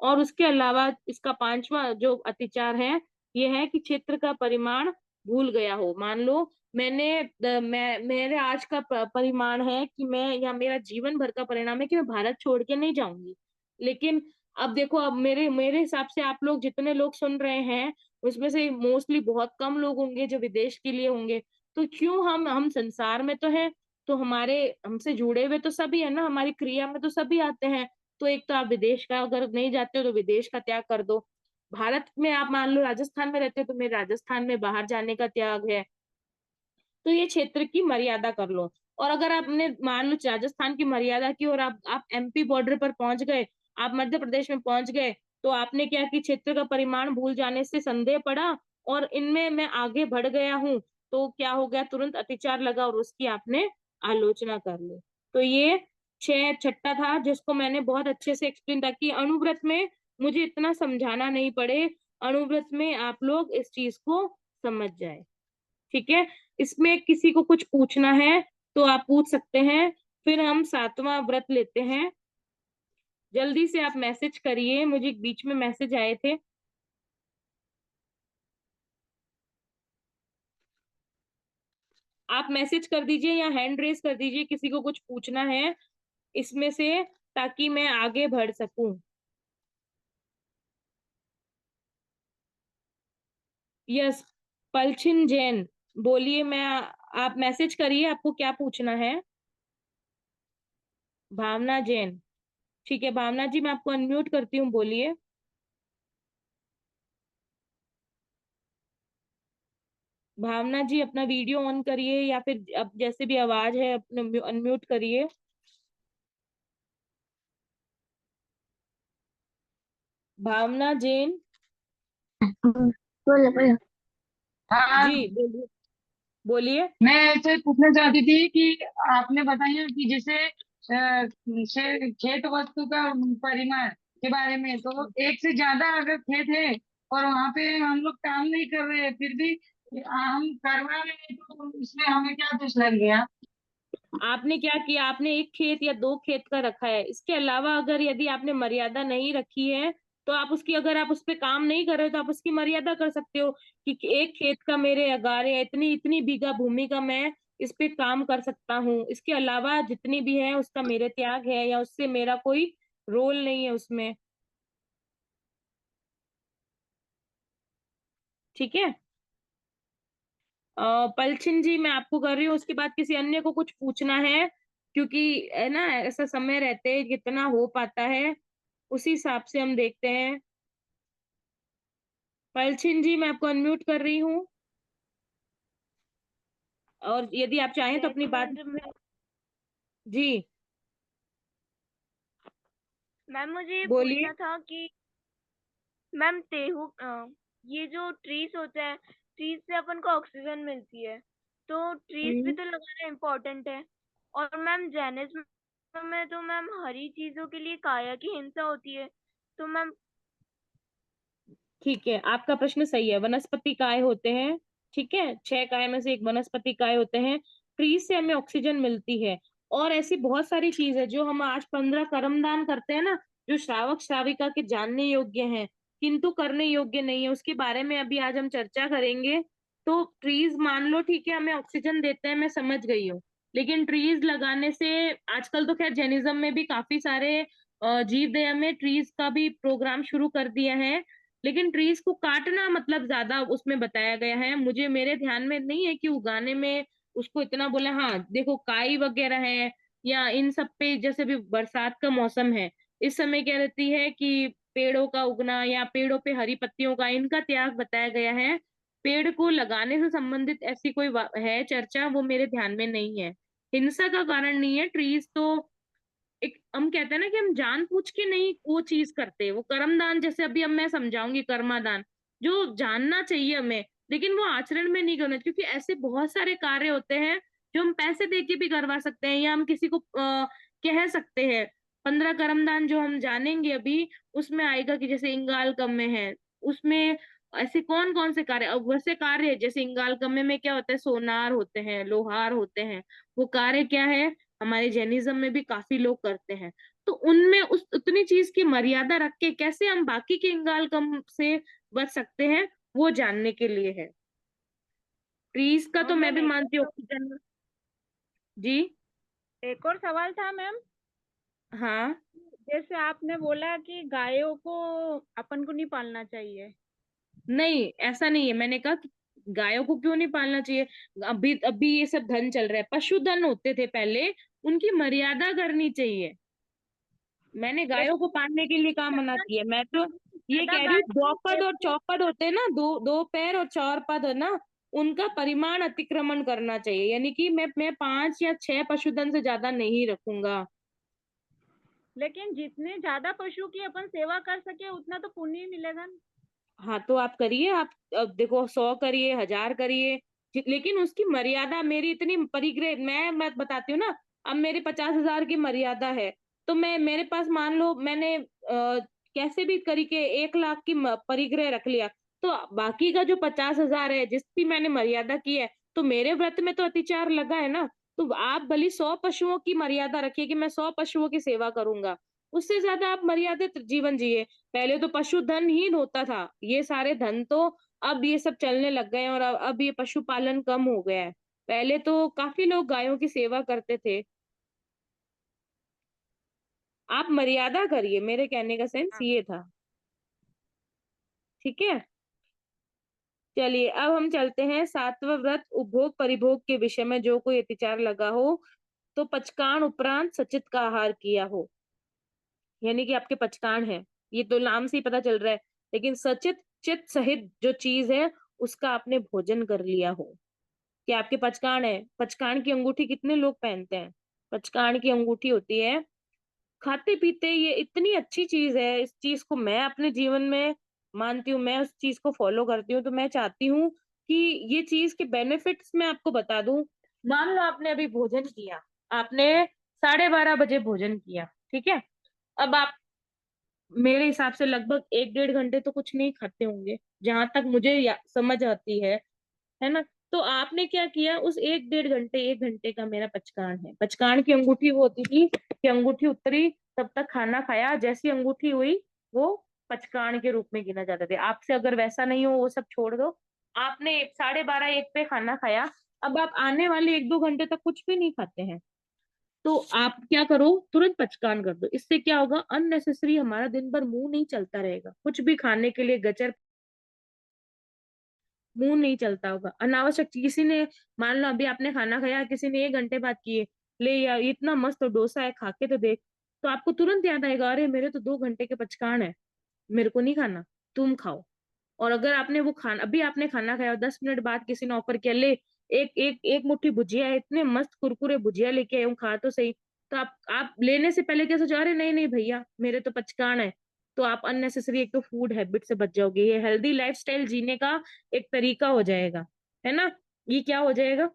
और उसके अलावा इसका 5वां जो अतिचार है, ये है कि क्षेत्र का परिमाण भूल गया हो। मान लो मेरे आज का परिमाण है कि मैं, या मेरा जीवन भर का परिणाम है कि मैं भारत छोड़ के नहीं जाऊंगी। लेकिन अब देखो, अब मेरे मेरे हिसाब से आप लोग जितने लोग सुन रहे हैं, उसमें से मोस्टली बहुत कम लोग होंगे जो विदेश के लिए होंगे। तो क्यों, हम संसार में तो हैं, तो हमारे हमसे जुड़े हुए तो सभी है ना, हमारी क्रिया में तो सभी आते हैं। तो एक तो आप विदेश का अगर नहीं जाते हो तो विदेश का त्याग कर दो। भारत में आप मान लो राजस्थान में रहते हो तो मेरे राजस्थान में बाहर जाने का त्याग है। तो ये क्षेत्र की मर्यादा कर लो। और अगर आपने मान लो राजस्थान की मर्यादा की और आप एमपी बॉर्डर पर पहुंच गए, आप मध्य प्रदेश में पहुंच गए, तो आपने क्या कि क्षेत्र का परिमाण भूल जाने से संदेह पड़ा और इनमें मैं आगे बढ़ गया हूँ, तो क्या हो गया, तुरंत अतिचार लगा और उसकी आपने आलोचना कर ली। तो ये छठा था जिसको मैंने बहुत अच्छे से एक्सप्लेन, ताकि अणुव्रत में मुझे इतना समझाना नहीं पड़े, अणुव्रत में आप लोग इस चीज को समझ जाए। ठीक है। इसमें किसी को कुछ पूछना है तो आप पूछ सकते हैं, फिर हम सातवां व्रत लेते हैं। जल्दी से आप मैसेज करिए, मुझे बीच में मैसेज आए थे। आप मैसेज कर दीजिए या हैंड रेस कर दीजिए, किसी को कुछ पूछना है इसमें से, ताकि मैं आगे बढ़ सकूं। यस, पलछिन जैन, बोलिए। मैं, आप मैसेज करिए, आपको क्या पूछना है। भावना जैन, ठीक है भावना जी, मैं आपको अनम्यूट करती हूँ, बोलिए। भावना जी अपना वीडियो ऑन करिए, या फिर अब जैसे भी आवाज है अपने अनम्यूट करिए। भावना जैन। बोलो बोलो। हाँ, जी बोलिए, बोलिए। मैं ऐसे पूछना चाहती थी कि आपने बताया कि जैसे खेत वस्तु का परिमाण के बारे में, तो एक से ज्यादा अगर खेत है और वहां पे हम लोग काम नहीं कर रहे हैं, फिर भी हम करवा रहे हैं, तो उसमें हमें क्या दोष लग गया? आपने क्या किया, आपने एक खेत या दो खेत का रखा है, इसके अलावा अगर यदि आपने मर्यादा नहीं रखी है, तो आप उसकी, अगर आप उस पे काम नहीं कर रहे हो तो आप उसकी मर्यादा कर सकते हो कि एक खेत का मेरे अगारे है, इतनी इतनी बीघा भूमि का मैं इस पे काम कर सकता हूँ, इसके अलावा जितनी भी है उसका मेरे त्याग है, या उससे मेरा कोई रोल नहीं है उसमें। ठीक है। पलछिन जी मैं आपको कर रही हूँ, उसके बाद किसी अन्य को कुछ पूछना है, क्योंकि है ना, ऐसा समय रहते जितना हो पाता है उसी हिसाब से हम देखते हैं। पलछिन जी मैं आपको अनम्यूट कर रही हूँ, और यदि आप चाहें तो जय अपनी बात। जिनेंद्र मैम। जी मैम मुझे ये बोलिए। पूछना था कि मैम ये जो ट्रीज होते हैं, ट्रीज से अपन को ऑक्सीजन मिलती है, तो ट्रीज भी हम्म, तो लगाना इम्पोर्टेंट है। और मैम जैनिज्म में तो मैम हरी चीजों के लिए काया की हिंसा होती है, तो मैम। ठीक है, आपका प्रश्न सही है, वनस्पति काय होते हैं। ठीक है, 6 काय में से एक वनस्पति काय होते हैं। ट्रीज से हमें ऑक्सीजन मिलती है। और ऐसी बहुत सारी चीज है जो हम आज 15 कर्मदान करते हैं ना, जो श्रावक श्राविका के जानने योग्य हैं किंतु करने योग्य नहीं है, उसके बारे में अभी आज हम चर्चा करेंगे। तो ट्रीज मान लो, ठीक है, हमें ऑक्सीजन देते हैं, मैं समझ गई हूँ। लेकिन ट्रीज लगाने से, आजकल तो खैर जैनिज्म में भी काफी सारे जीव दया में ट्रीज का भी प्रोग्राम शुरू कर दिया है। लेकिन ट्रीज को काटना मतलब ज्यादा उसमें बताया गया है, मुझे मेरे ध्यान में नहीं है कि उगाने में उसको इतना बोला। हाँ देखो, काई वगैरह है, या इन सब पे, जैसे भी बरसात का मौसम है, इस समय क्या रहती है कि पेड़ों का उगना या पेड़ों पे हरी पत्तियों का, इनका त्याग बताया गया है। पेड़ को लगाने से संबंधित ऐसी कोई है चर्चा, वो मेरे ध्यान में नहीं है। हिंसा का कारण नहीं है ट्रीज तो। एक हम कहते हैं ना कि हम जानबूझ के नहीं वो चीज करते, वो कर्मदान, जैसे अभी अब मैं समझाऊंगी कर्मादान, जो जानना चाहिए हमें, लेकिन वो आचरण में नहीं करना, क्योंकि ऐसे बहुत सारे कार्य होते हैं जो हम पैसे दे के भी करवा सकते हैं, या हम किसी को कह सकते हैं। 15 कर्मदान जो हम जानेंगे अभी, उसमें आएगा कि जैसे इंगालकम में है, उसमें ऐसे कौन कौन से कार्य, अब वैसे कार्य जैसे इंगालकम में क्या होता है, सोनार होते हैं, लोहार होते हैं, वो कार्य क्या है, हमारे जैनिज्म में भी काफी लोग करते हैं। तो उनमें उस उतनी चीज की मर्यादा रख के कैसे हम बाकी के इंगाल कम से बच सकते हैं, वो जानने के लिए है। ट्रीज का तो मैं मैम भी एक मानती हूँ ऑक्सीजन। जी। और सवाल था मैम। हाँ। जैसे आपने बोला कि गायों को अपन को नहीं पालना चाहिए। नहीं, ऐसा नहीं है। मैंने कहा कि गायों को क्यों नहीं पालना चाहिए। अभी अभी ये सब धन चल रहा है, पशुधन होते थे पहले, उनकी मर्यादा करनी चाहिए। मैंने गायों को पालने के लिए कहा मना ज्यादा किया। मैं तो ये ज्यादा कह रही हूँ, गाय द्विपद और जैसे चौपद होते हैं ना, दो दो पैर और चार पद है ना, उनका परिमाण अतिक्रमण करना चाहिए। यानी कि मैं 5 या 6 पशुधन से ज्यादा नहीं रखूंगा। लेकिन जितने ज्यादा पशु की अपन सेवा कर सके उतना तो पुण्य ही मिलेगा ना। हाँ, तो आप करिए। आप अब देखो, 100 करिए, 1000 करिए, लेकिन उसकी मर्यादा। मेरी इतनी परिग्रह, मैं बताती हूँ ना। अब मेरे 50,000 की मर्यादा है, तो मैं, मेरे पास मान लो मैंने कैसे भी करी के 1 लाख की परिग्रह रख लिया, तो बाकी का जो 50,000 है जिसकी मैंने मर्यादा की है, तो मेरे व्रत में तो अतिचार लगा है ना। तो आप भली 100 पशुओं की मर्यादा रखिए कि मैं 100 पशुओं की सेवा करूंगा, उससे ज्यादा आप मर्यादित जीवन जिए। पहले तो पशुधन ही होता था, ये सारे धन तो अब ये सब चलने लग गए हैं, और अब ये पशुपालन कम हो गया है। पहले तो काफी लोग गायों की सेवा करते थे। आप मर्यादा करिए, मेरे कहने का सेंस हाँ। ये था। ठीक है। चलिए, अब हम चलते हैं 7वां व्रत, उपभोग परिभोग के विषय में। जो कोई अतिचार लगा हो, तो पचकान उपरांत सचित का आहार किया हो। यानी कि आपके पचकान है, ये तो नाम से ही पता चल रहा है, लेकिन सचित चित सहित जो चीज है, उसका आपने भोजन कर लिया हो। कि आपके पचकान है। पचकान की अंगूठी कितने लोग पहनते हैं? पचकान की अंगूठी होती है, खाते पीते, ये इतनी अच्छी चीज है। इस चीज को मैं अपने जीवन में मानती हूँ, मैं उस चीज को फॉलो करती हूँ। तो मैं चाहती हूँ कि ये चीज के बेनिफिट्स मैं आपको बता दूं। मान लो आपने अभी भोजन किया, आपने 12:30 बजे भोजन किया, ठीक है। अब आप, मेरे हिसाब से लगभग 1 डेढ़ घंटे तो कुछ नहीं खाते होंगे, जहां तक मुझे समझ आती है ना। तो आपने क्या किया, उस 1 डेढ़ घंटे, 1 घंटे का मेरा पचकान है। पचकान की अंगूठी वो होती थी कि अंगूठी उतरी तब तक खाना खाया, जैसी अंगूठी हुई वो पचकान के रूप में गिना जाता था। आपसे अगर वैसा नहीं हो, वो सब छोड़ दो। आपने 12:30 1 पे खाना खाया, अब आप आने वाले 1 2 घंटे तक कुछ भी नहीं खाते हैं, तो आप क्या करो, तुरंत पचकान कर दो। इससे क्या होगा, अननेसेसरी हमारा दिन भर मुंह नहीं चलता रहेगा, कुछ भी खाने के लिए गचर मुंह नहीं चलता होगा अनावश्यक किसी ने। मान लो अभी आपने खाना खाया, किसी ने 1 घंटे बाद किए, ले यार इतना मस्त डोसा है, खा के तो देख। तो आपको तुरंत याद आएगा, अरे मेरे तो 2 घंटे के पचकान है, मेरे को नहीं खाना, तुम खाओ। और अगर आपने वो खाना, अभी आपने खाना खाया और 10 मिनट बाद किसी ने ऑफर किया, ले एक एक एक मुट्ठी भुजिया है, इतने मस्त कुरकुरे भुजिया लेके आया हूँ, खा तो सही। तो आप लेने से पहले क्या सोचा, अरे नहीं नहीं भैया, मेरे तो पचकान है। तो आप अननेसेसरी एक तो फूड हैबिट से बच जाओगे। ये हेल्दी लाइफस्टाइल जीने का एक तरीका हो जाएगा, है ना। ये क्या हो जाएगा,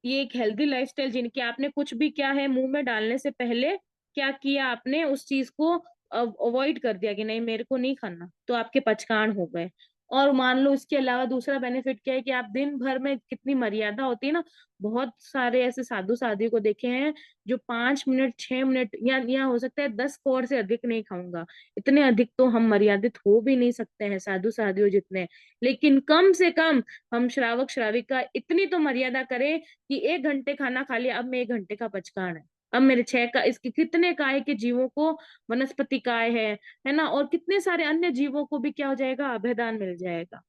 ये एक हेल्दी लाइफस्टाइल जीने की, आपने कुछ भी क्या है मुंह में डालने से पहले क्या किया, आपने उस चीज को अवॉइड कर दिया कि नहीं मेरे को नहीं खाना, तो आपके पचकान हो गए। और मान लो इसके अलावा दूसरा बेनिफिट क्या है, कि आप दिन भर में, कितनी मर्यादा होती है ना। बहुत सारे ऐसे साधु साधियों को देखे हैं जो 5 मिनट 6 मिनट या हो सकता है 10 कौर से अधिक नहीं खाऊंगा। इतने अधिक तो हम मर्यादित हो भी नहीं सकते हैं साधु साधियों जितने। लेकिन कम से कम हम श्रावक श्राविका इतनी तो मर्यादा करें कि 1 घंटे खाना खा लिया, अब मैं 1 घंटे का पचकान है। अब मेरे 6 का, इसके कितने काय के जीवों को वनस्पति काय है ना, और कितने सारे अन्य जीवों को भी क्या हो जाएगा, अभयदान मिल जाएगा।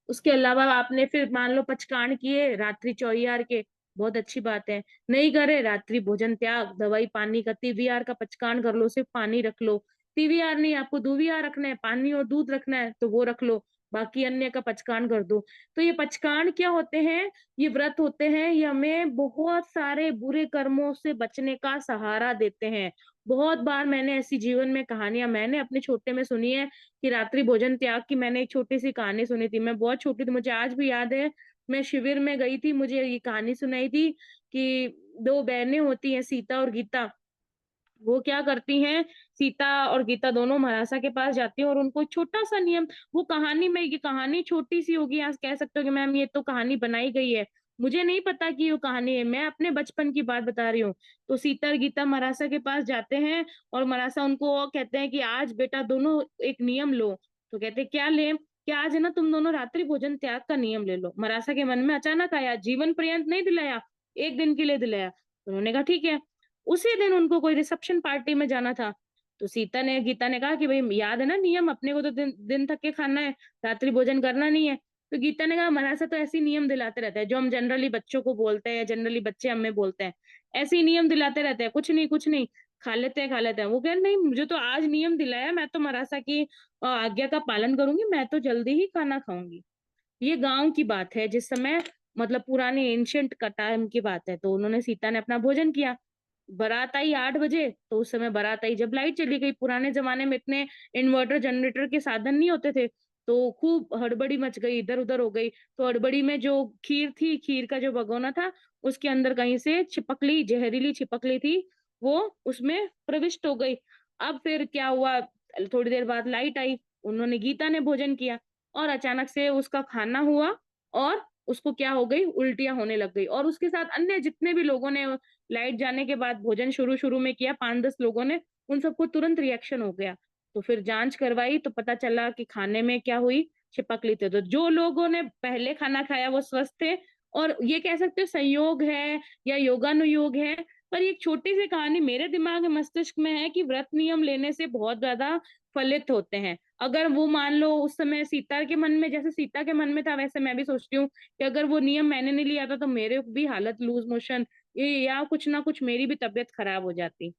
उसके अलावा आपने फिर मान लो पचकान किए रात्रि चौयार के, बहुत अच्छी बात है। नहीं करे रात्रि भोजन त्याग, दवाई पानी का तीवियार का पचकान कर लो, सिर्फ पानी रख लो। तीवियार नहीं, आपको दुवियार रखना है, पानी और दूध रखना है तो वो रख लो, बाकी अन्य का पचकान कर दो। तो ये पचकान क्या होते हैं, ये व्रत होते हैं, ये हमें बहुत सारे बुरे कर्मों से बचने का सहारा देते हैं। बहुत बार मैंने ऐसी जीवन में कहानियां मैंने अपने छोटे में सुनी है, कि रात्रि भोजन त्याग की मैंने एक छोटी सी कहानी सुनी थी। मैं बहुत छोटी थी, मुझे आज भी याद है। मैं शिविर में गई थी, मुझे ये कहानी सुनाई थी कि दो बहनें होती हैं, सीता और गीता। वो क्या करती हैं, सीता और गीता दोनों महाराजा के पास जाती हैं, और उनको एक छोटा सा नियम, वो कहानी में, ये कहानी छोटी सी होगी, आज कह सकते हो कि मैम ये तो कहानी बनाई गई है, मुझे नहीं पता कि ये कहानी है, मैं अपने बचपन की बात बता रही हूँ। तो सीता और गीता महाराजा के पास जाते हैं, और महाराजा उनको कहते हैं कि आज बेटा दोनों एक नियम लो। तो कहते क्या लें, कि आज है ना तुम दोनों रात्रि भोजन त्याग का नियम ले लो। मरासा के मन में अचानक आया, जीवन पर्यंत नहीं दिलाया, एक दिन के लिए दिलाया। उन्होंने कहा ठीक है। उसी दिन उनको कोई रिसेप्शन पार्टी में जाना था। तो गीता ने कहा कि भाई याद है ना नियम, अपने को तो दिन दिन थक के खाना है, रात्रि भोजन करना नहीं है। तो गीता ने कहा मरासा तो ऐसे ही नियम दिलाते रहता है, जो हम जनरली बच्चों को बोलते हैं, जनरली बच्चे हमें बोलते हैं, ऐसे ही नियम दिलाते रहते हैं, कुछ नहीं कुछ नहीं, खा लेते हैं खा लेते हैं। वो कह रहे नहीं, मुझे तो आज नियम दिलाया, मैं तो मरासा की आज्ञा का पालन करूंगी, मैं तो जल्दी ही खाना खाऊंगी। ये गांव की बात है, जिस समय मतलब पुराने एंशियंट का टाइम की बात है। तो उन्होंने सीता ने अपना भोजन किया। बारात आई 8 बजे, तो उस समय बारात आई जब लाइट चली गई। पुराने जमाने में इतने इन्वर्टर जनरेटर के साधन नहीं होते थे, तो खूब हड़बड़ी मच गई, इधर उधर हो गई। तो हड़बड़ी में जो खीर थी, खीर का जो भगोना था, उसके अंदर कहीं से छिपकली, जहरीली छिपकली थी, वो उसमें प्रविष्ट हो गई। अब फिर क्या हुआ, थोड़ी देर बाद लाइट आई, उन्होंने गीता ने भोजन किया, और अचानक से उसका खाना हुआ, और उसको क्या हो गई, उल्टियां होने लग गई। और उसके साथ अन्य जितने भी लोगों ने लाइट जाने के बाद भोजन शुरू शुरू में किया, 5-10 लोगों ने, उन सबको तुरंत रिएक्शन हो गया। तो फिर जांच करवाई तो पता चला कि खाने में क्या हुई, छिपकली थी। तो जो लोगों ने पहले खाना खाया वो स्वस्थ थे, और ये कह सकते हो संयोग है या योगानुयोग है। पर एक छोटी सी कहानी मेरे दिमाग मस्तिष्क में है कि व्रत नियम लेने से बहुत ज्यादा फलित होते हैं। अगर वो मान लो उस समय सीता के मन में, जैसे सीता के मन में था, वैसे मैं भी सोचती हूँ कि अगर वो नियम मैंने नहीं लिया था तो मेरे भी हालत लूज मोशन, ये या कुछ ना कुछ मेरी भी तबीयत खराब हो जाती।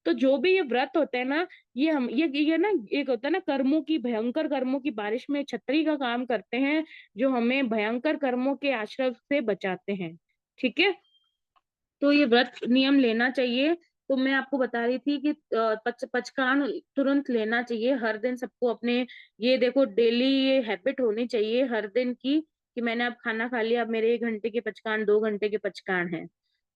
तो जो भी ये व्रत होते हैं ना, ये ना, एक होता है ना कर्मों की, भयंकर कर्मों की बारिश में छतरी का काम करते हैं, जो हमें भयंकर कर्मों के आश्रय से बचाते हैं। ठीक है। तो ये व्रत नियम लेना चाहिए। तो मैं आपको बता रही थी कि पचकान तुरंत लेना चाहिए हर दिन सबको अपने। ये देखो डेली ये हैबिट होनी चाहिए हर दिन की, कि मैंने अब खाना खा लिया, अब मेरे 1 घंटे के पचकान, 2 घंटे के पचकान है।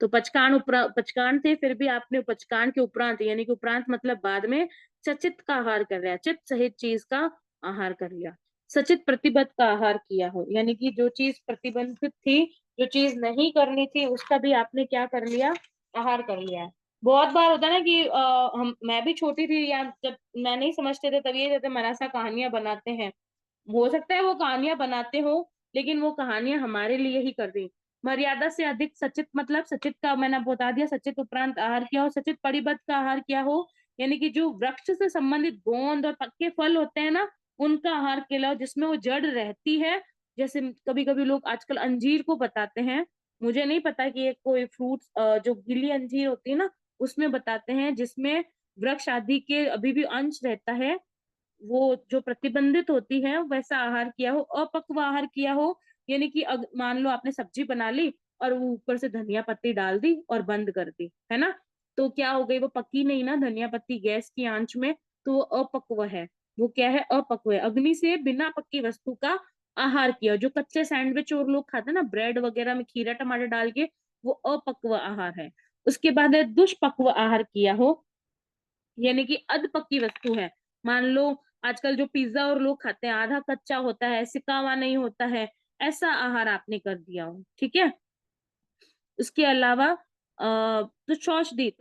तो पचकान थे, फिर भी आपने पचकान के उपरांत, यानी कि उपरांत मतलब बाद में, सचित का आहार कर लिया, चित्त सहित चीज का आहार कर लिया। सचित प्रतिबद्ध का आहार किया हो, यानी कि जो चीज प्रतिबंधित थी, जो चीज नहीं करनी थी, उसका भी आपने क्या कर लिया, आहार कर लिया है। बहुत बार होता है ना कि मैं भी छोटी थी, या जब मैं नहीं समझते थे, तभी ये जैसे मरासा कहानियां बनाते हैं। हो सकता है वो कहानियां बनाते हो, लेकिन वो कहानियां हमारे लिए ही कर दी। मर्यादा से अधिक सचित, मतलब सचित का मैंने बता दिया, सचित उपरांत आहार किया हो, सचित परिबद्ध का आहार किया हो, यानी कि जो वृक्ष से संबंधित गोंद और पक्के फल होते हैं ना, उनका आहार केला, जिसमें वो जड़ रहती है। जैसे कभी कभी लोग आजकल अंजीर को बताते हैं, मुझे नहीं पता कि ये कोई फ्रूट्स, जो गीली अंजीर होती है ना, उसमें बताते हैं, जिसमें वृक्ष आदि के अभी भी अंश रहता है, वो जो प्रतिबंधित होती है, वैसा आहार किया हो। अपक्व आहार किया हो, यानी कि मान लो आपने सब्जी बना ली और वो ऊपर से धनिया पत्ती डाल दी और बंद कर दी, है ना, तो क्या हो गई, वो पकी नहीं ना धनिया पत्ती गैस की आंच में, तो वो अपक्व है। वो क्या है, अपक्व है, अग्नि से बिना पक्की वस्तु का आहार किया। जो कच्चे सैंडविच और लोग खाते हैं ना ब्रेड वगैरह में खीरा टमाटर डाल के, वो अपक्व आहार है। उसके बाद है दुष्पक्व आहार किया हो, यानी कि अध पक्की वस्तु है। मान लो आजकल जो पिज्जा और लोग खाते हैं, आधा कच्चा होता है, सिका हुआ नहीं होता है, ऐसा आहार आपने कर दिया हो। ठीक है। उसके अलावा तो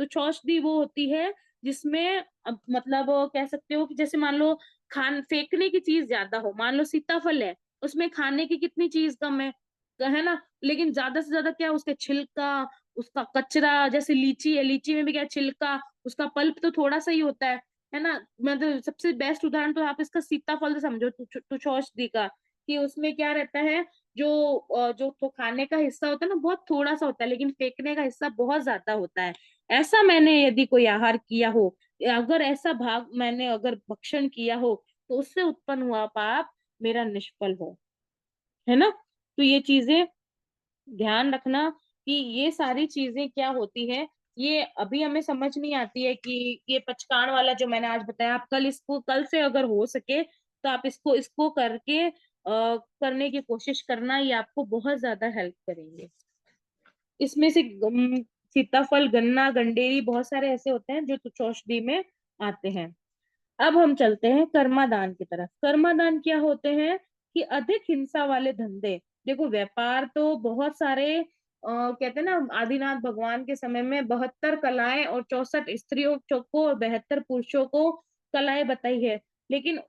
चौषधी वो होती है जिसमें मतलब कह सकते हो कि जैसे मान लो खान फेंकने की चीज ज्यादा हो, मान लो सीताफल है, उसमें खाने की कितनी चीज कम है ना, लेकिन ज्यादा से ज्यादा क्या, उसके छिलका, उसका कचरा, जैसे लीची है, लीची में भी क्या छिलका, उसका पल्प तो थोड़ा सा ही होता है ना। मतलब सबसे बेस्ट उदाहरण तो आप इसका सीताफल से समझो, तुचौषधी का, कि उसमें क्या रहता है, जो तो खाने का हिस्सा होता है ना, बहुत थोड़ा सा होता है, लेकिन फेंकने का हिस्सा बहुत ज्यादा होता है। ऐसा मैंने यदि कोई आहार किया हो, या अगर ऐसा भाग मैंने अगर भक्षण किया हो, तो उससे उत्पन्न हुआ पाप मेरा निष्फल हो, है ना। तो ये चीजें ध्यान रखना कि ये सारी चीजें क्या होती है, ये अभी हमें समझ नहीं आती है कि ये पचकान वाला जो मैंने आज बताया, आप कल से अगर हो सके तो आप इसको इसको करके करने की कोशिश करना, ये आपको बहुत ज्यादा हेल्प करेंगे। इसमें से सीताफल, गन्ना, गंडेरी, बहुत सारे ऐसे होते हैं जो औषधि में आते हैं। अब हम चलते हैं कर्मादान की तरफ। कर्मादान क्या होते हैं, कि अधिक हिंसा वाले धंधे। देखो व्यापार तो बहुत सारे कहते हैं ना, आदिनाथ भगवान के समय में 72 कलाएं और 64 स्त्रियों को और 72 पुरुषों को कलाएं बताई है, लेकिन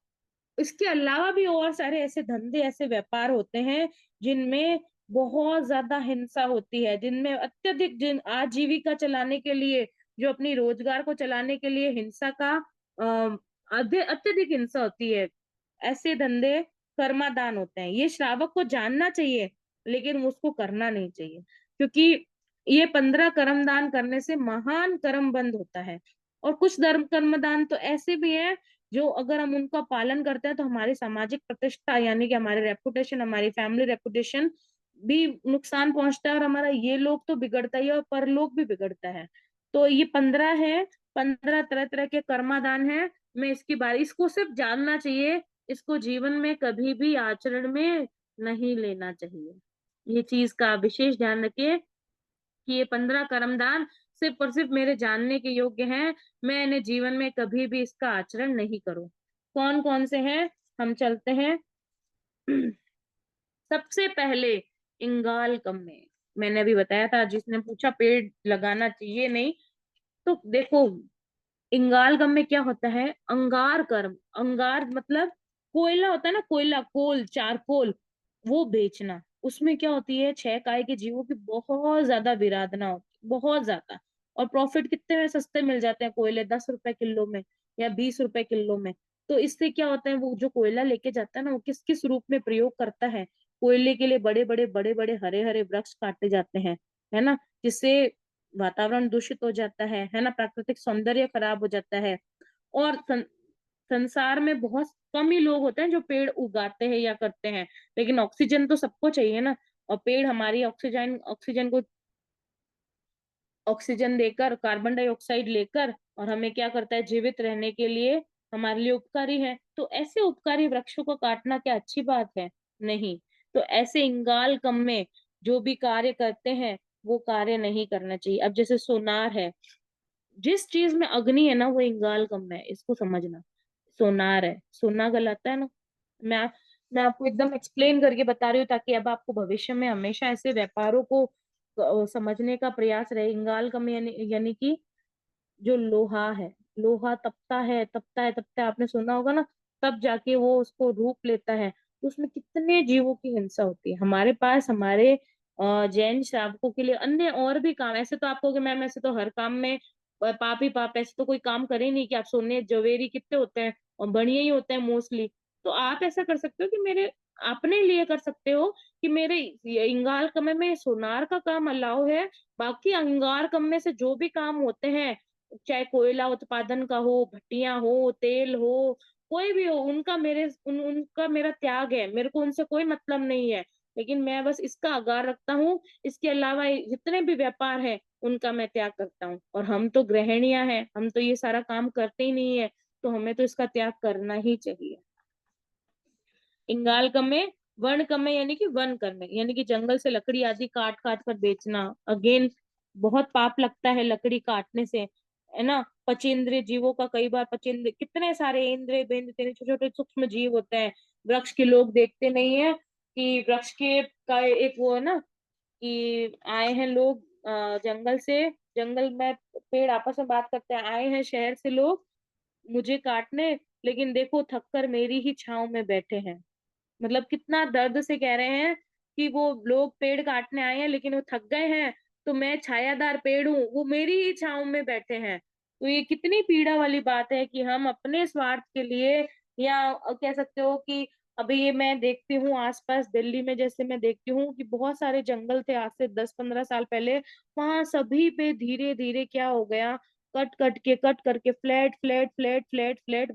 इसके अलावा भी और सारे ऐसे धंधे, ऐसे व्यापार होते हैं जिनमें बहुत ज्यादा हिंसा होती है, जिनमें अत्यधिक, जिन आजीविका चलाने के लिए, जो अपनी रोजगार को चलाने के लिए हिंसा का अत्यधिक हिंसा होती है। ऐसे धंधे कर्मादान होते हैं। ये श्रावक को जानना चाहिए, लेकिन उसको करना नहीं चाहिए, क्योंकि ये 15 कर्मदान करने से महान कर्म बंद होता है। और कुछ धर्म कर्मदान तो ऐसे भी हैं जो अगर हम उनका पालन करते हैं तो हमारी सामाजिक प्रतिष्ठा, यानी कि हमारे रेपुटेशन, हमारी फैमिली रेपुटेशन भी नुकसान पहुंचता है, और हमारा ये लोग तो बिगड़ता ही है और परलोक भी बिगड़ता है। तो ये 15 है, 15 तरह तरह के कर्मादान है। मैं इसकी बारे, इसको सिर्फ जानना चाहिए, इसको जीवन में कभी भी आचरण में नहीं लेना चाहिए। ये चीज का विशेष ध्यान रखिए कि ये 15 कर्मदान सिर्फ और सिर्फ मेरे जानने के योग्य हैं। मैं इन्हें जीवन में कभी भी इसका आचरण नहीं करूं। कौन कौन से हैं, हम चलते हैं। सबसे पहले इंगाल कम में, मैंने अभी बताया था, जिसने पूछा पेड़ लगाना चाहिए नहीं, तो देखो इंगाल गम में क्या होता है, अंगार कर्म, अंगार मतलब कोयला होता है ना, कोयला, कोल, चारकोल, वो बेचना। उसमें क्या होती है, 6 काय के जीवों की बहुत ज्यादा विराधना होती है, बहुत ज्यादा। और प्रॉफिट कितने में सस्ते मिल जाते हैं कोयले, 10 रुपए किलो में या 20 रुपए किलो में। तो इससे क्या होता है, वो जो कोयला लेके जाता है ना, वो किस किस रूप में प्रयोग करता है। कोयले के लिए बड़े बड़े हरे हरे वृक्ष काटे जाते हैं, है ना, जिससे वातावरण दूषित हो जाता है ना, प्राकृतिक सौंदर्य खराब हो जाता है। और संसार में बहुत कम ही लोग होते हैं जो पेड़ उगाते हैं या करते हैं, लेकिन ऑक्सीजन तो सबको चाहिए ना। और पेड़ हमारी ऑक्सीजन ऑक्सीजन को ऑक्सीजन देकर, कार्बन डाइऑक्साइड लेकर, और हमें क्या करता है, जीवित रहने के लिए हमारे लिए उपकारी है। तो ऐसे उपकारी वृक्षों को काटना क्या अच्छी बात है? नहीं। तो ऐसे इंगाल कम में जो भी कार्य करते हैं, वो कार्य नहीं करना चाहिए। अब जैसे सोनार है, जिस चीज में अग्नि है ना, वो इंगाल कम है, इसको समझना। सोनार है, सोना गलाता है ना। मैं आप, मैं आपको एकदम एक्सप्लेन करके बता रही हूँ, ताकि अब आपको भविष्य में हमेशा ऐसे व्यापारों को समझने का प्रयास रहे। इंगाल कम यानी कि जो लोहा है, लोहा तपता है, आपने सुना होगा ना, तब जाके वो उसको रूप लेता है। तो उसमें कितने जीवों की हिंसा होती है। हमारे पास, हमारे जैन श्रावकों के लिए अन्य और भी काम, ऐसे तो आप कहोगे मैम ऐसे तो हर काम में पाप ही पाप, ऐसे तो कोई काम करे ही नहीं कि आप सोने जवेरी कितने होते हैं और बढ़िया ही होते हैं मोस्टली। तो आप ऐसा कर सकते हो कि मेरे अपने लिए कर सकते हो कि मेरे ये इंगाल कमे में सोनार का काम अलाउ है। बाकी अंगार कम में से जो भी काम होते हैं, चाहे कोयला उत्पादन का हो, भट्टियां हो, तेल हो, कोई भी हो, उनका मेरा त्याग है, मेरे को उनसे कोई मतलब नहीं है। लेकिन मैं बस इसका आगार रखता हूँ। इसके अलावा जितने भी व्यापार है, उनका मैं त्याग करता हूँ। और हम तो गृहिणियां हैं, हम तो ये सारा काम करते ही नहीं है, तो हमें तो इसका त्याग करना ही चाहिए। इंगाल कमे, वन कमे यानी कि वन कर्म, यानी कि जंगल से लकड़ी आदि काट काट कर बेचना। अगेन, बहुत पाप लगता है लकड़ी काटने से, है ना। पचेंद्रिय जीवों का, कई बार पचेंद्र, कितने सारे इंद्र बेंद्र तेरे छोटे छोटे सूक्ष्म जीव होते हैं। वृक्ष के लोग देखते नहीं है कि वृक्ष के का एक वो है ना, कि आए हैं लोग जंगल से, जंगल में पेड़ आपस में बात करते हैं, आए हैं शहर से लोग मुझे काटने, लेकिन देखो थक कर मेरी ही छांव में बैठे हैं। मतलब कितना दर्द से कह रहे हैं कि वो लोग पेड़ काटने आए हैं, लेकिन वो थक गए हैं, तो मैं छायादार पेड़ हूँ, वो मेरी ही छांव में बैठे हैं। तो ये कितनी पीड़ा वाली बात है कि हम अपने स्वार्थ के लिए, या कह सकते हो कि अभी ये मैं देखती हूँ आसपास दिल्ली में, जैसे मैं देखती हूँ कि बहुत सारे जंगल थे आज से 10-15 साल पहले, वहां सभी पे धीरे धीरे क्या हो गया, कट करके flat flat flat flat flat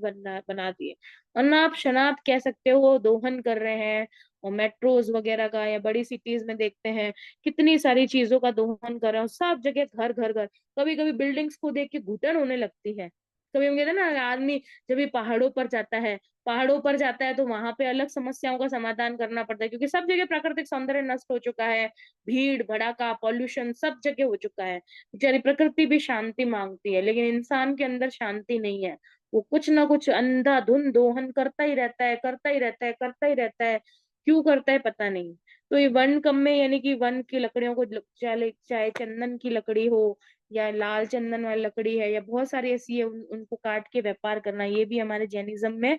बना दिए। अनाप शनाप कह सकते हो दोहन कर रहे हैं। और मेट्रोज वगैरह का, या बड़ी सिटीज में देखते हैं कितनी सारी चीजों का दोहन कर रहे हैं, सब जगह घर घर घर। कभी कभी बिल्डिंग्स को देख के घुटन होने लगती है। कभी हम कहते हैं ना, आदमी जब भी पहाड़ों पर जाता है तो वहां पे अलग समस्याओं का समाधान करना पड़ता है, क्योंकि सब जगह प्राकृतिक सौंदर्य नष्ट हो चुका है। भीड़ भड़ाका, पॉल्यूशन सब जगह हो चुका है। बेचारी प्रकृति भी शांति मांगती है, लेकिन इंसान के अंदर शांति नहीं है। वो कुछ ना कुछ अंधाधुंध दोहन करता ही रहता है, करता ही रहता है, करता ही रहता है। क्यों करता है पता नहीं। तो ये वन कम में, यानी कि वन की लकड़ियों को, चाहे चाहे चंदन की लकड़ी हो या लाल चंदन वाली लकड़ी है, या बहुत सारी ऐसी है, उनको काट के व्यापार करना, ये भी हमारे जैनिज्म में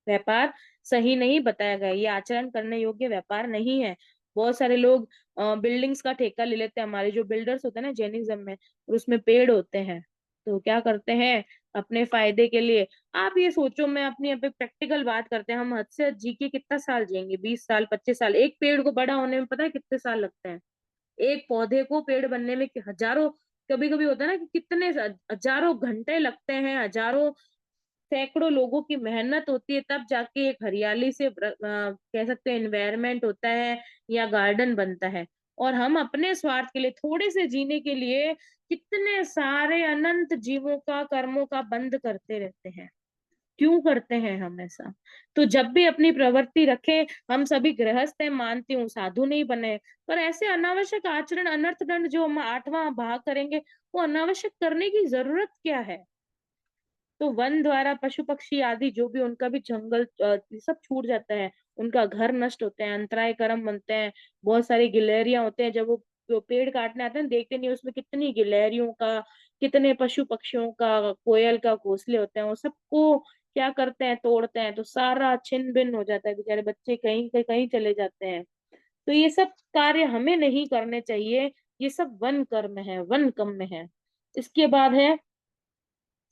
व्यापार सही नहीं बताया गया, ये आचरण करने योग्य व्यापार नहीं है। बहुत सारे लोग बिल्डिंग्स का ठेका ले लेते हैं, हमारे जो बिल्डर्स होते हैं ना जैनिज्म में, और उसमें पेड़ होते हैं, तो क्या करते हैं अपने फायदे के लिए। आप ये सोचो, मैं अपनी यहाँ पे प्रैक्टिकल बात करते हैं, हम हद से हद जी के कितना साल जिएंगे, 20 साल 25 साल। एक पेड़ को बड़ा होने में पता है कितने साल लगते हैं? एक पौधे को पेड़ बनने में हजारों, कभी कभी होता है ना कि कितने हजारों घंटे लगते हैं, हजारों सैकड़ों लोगों की मेहनत होती है, तब जाके एक हरियाली से कह सकते हैं एनवायरनमेंट होता है या गार्डन बनता है। और हम अपने स्वार्थ के लिए, थोड़े से जीने के लिए कितने सारे अनंत जीवों का, कर्मों का बंद करते रहते हैं। क्यों करते हैं हम ऐसा? तो जब भी अपनी प्रवृत्ति रखें, हम सभी गृहस्थ हैं, मानती हूँ, साधु नहीं बने, पर ऐसे अनावश्यक आचरण, अनर्थ दंड जो हम 8वां भाग करेंगे, वो अनावश्यक करने की जरूरत क्या है? तो वन द्वारा पशु पक्षी आदि जो भी, उनका भी जंगल ये सब छूट जाता है, उनका घर नष्ट होते हैं, अंतराय कर्म बनते हैं। बहुत सारी गिलहरियां होते हैं, जब वो जो पेड़ काटने आते हैं देखते नहीं उसमें कितनी गिलहरियों का, कितने पशु पक्षियों का, कोयल का घोंसले होते हैं, वो सबको क्या करते हैं, तोड़ते हैं, तो सारा छिन भिन्न हो जाता है, बेचारे बच्चे कहीं कहीं कहीं चले जाते हैं। तो ये सब कार्य हमें नहीं करने चाहिए, ये सब वन कर्म है, वन कर्म है। इसके बाद है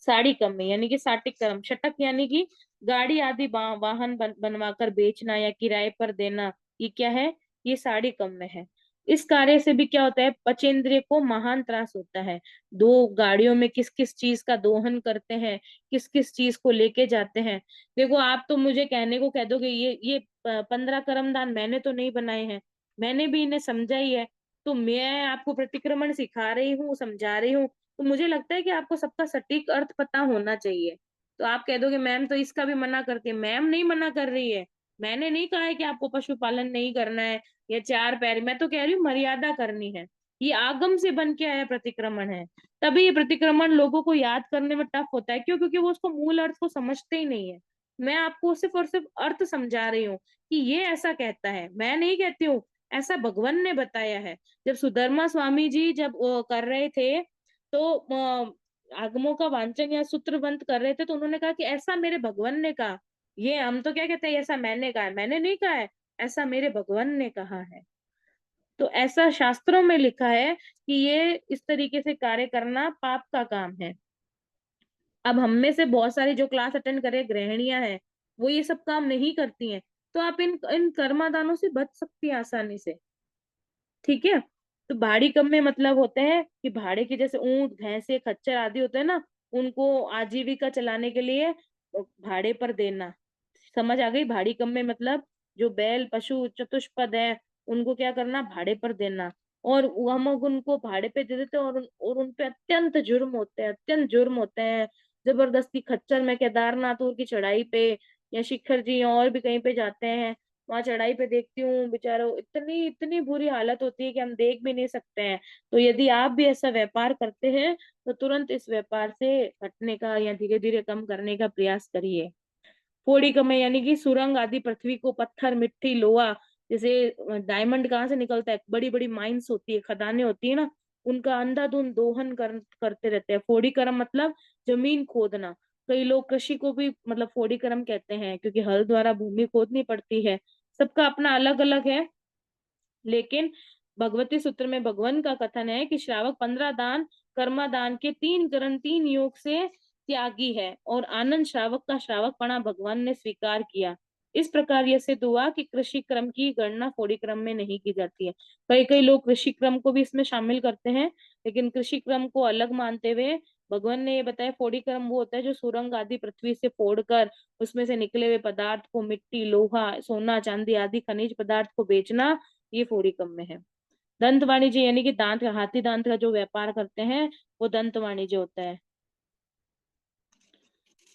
साड़ी कम में, यानी कि साटिक कर्म। शटक यानी कि गाड़ी आदि वाहन बनवाकर बेचना या किराए पर देना, ये क्या है? ये साड़ी कम में है। इस कार्य से भी क्या होता है, पचेंद्रिय को महान त्रास होता है। दो गाड़ियों में किस किस चीज का दोहन करते हैं, किस किस चीज को लेके जाते हैं। देखो, आप तो मुझे कहने को कह दोगे ये 15 कर्मदान मैंने तो नहीं बनाए हैं, मैंने भी इन्हें समझा ही है, तो मैं आपको प्रतिक्रमण सिखा रही हूँ, समझा रही हूँ, तो मुझे लगता है कि आपको सबका सटीक अर्थ पता होना चाहिए। तो आप कह दोगे मैम तो इसका भी मना करती है, मैम नहीं मना कर रही है। मैंने नहीं कहा है कि आपको पशुपालन नहीं करना है या चार पैर, मैं तो कह रही हूँ मर्यादा करनी है। ये आगम से बन के आया प्रतिक्रमण है। तभी ये प्रतिक्रमण लोगों को याद करने में टफ होता है, क्यों? क्योंकि वो उसको मूल अर्थ को समझते ही नहीं है। मैं आपको सिर्फ और सिर्फ अर्थ समझा रही हूँ कि ये ऐसा कहता है, मैं नहीं कहती हूँ, ऐसा भगवान ने बताया है। जब सुधर्मा स्वामी जी जब कर रहे थे, तो आगमों का वांचन या सूत्रबंध कर रहे थे, तो उन्होंने कहा कि ऐसा मेरे भगवान ने कहा। ये हम तो क्या कहते हैं, ऐसा मैंने कहा है, मैंने नहीं कहा है, ऐसा मेरे भगवान ने कहा है। तो ऐसा शास्त्रों में लिखा है कि ये इस तरीके से कार्य करना पाप का काम है। अब हम में से बहुत सारी जो क्लास अटेंड करे गृहिणियां हैं, वो ये सब काम नहीं करती हैं, तो आप इन इन कर्मादानों से बच सकती हैं आसानी से। ठीक है। तो भाड़ी कम में मतलब होते हैं कि भाड़े के, जैसे ऊंट भैंसे खच्चर आदि होते हैं ना, उनको आजीविका चलाने के लिए भाड़े पर देना। समझ आ गई? भाड़ी कम में मतलब जो बैल पशु चतुष्पद है, उनको क्या करना, भाड़े पर देना। और हम उनको भाड़े पे दे देते हैं, और उन पे अत्यंत जुर्म होते हैं, अत्यंत जुर्म होते हैं। जबरदस्ती खच्चर में केदारनाथ की चढ़ाई पे या शिखर जी और भी कहीं पे जाते हैं, वहां चढ़ाई पे देखती हूँ बेचारों, इतनी इतनी बुरी हालत होती है कि हम देख भी नहीं सकते हैं। तो यदि आप भी ऐसा व्यापार करते हैं, तो तुरंत इस व्यापार से हटने का या धीरे धीरे कम करने का प्रयास करिए। फोड़ी कमे यानी कि सुरंग आदि, पृथ्वी को पत्थर मिट्टी लोहा, जैसे डायमंड कहाँ से निकलता है, बड़ी बड़ी माइंस होती है, खदानें होती है ना, उनका अंधाधुंध दोहन करते रहते हैं। फोड़ी कर्म मतलब जमीन खोदना। कई लोग कृषि को भी मतलब फोड़ी कर्म कहते हैं, क्योंकि हल द्वारा भूमि खोदनी पड़ती है। सबका अपना अलग अलग है। लेकिन भगवती सूत्र में भगवान का कथन है कि श्रावक 15 दान कर्मादान के 3 करण 3 योग से त्यागी है, और आनंद श्रावक का श्रावकपणा भगवान ने स्वीकार किया। इस प्रकार यह सिद्ध हुआ कि कृषि क्रम की गणना फोड़ी क्रम में नहीं की जाती है। कई कई लोग कृषि क्रम को भी इसमें शामिल करते हैं, लेकिन कृषि क्रम को अलग मानते हुए भगवान ने ये बताया, फोड़ी क्रम वो होता है जो सुरंग आदि पृथ्वी से फोड़कर उसमें से निकले हुए पदार्थ को, मिट्टी लोहा सोना चांदी आदि खनिज पदार्थ को बेचना, ये फोड़ी कम में है। दंत वाणिज्य यानी कि दांत का, हाथी दांत का जो व्यापार करते हैं, वो दंत वाणिज्य होता है।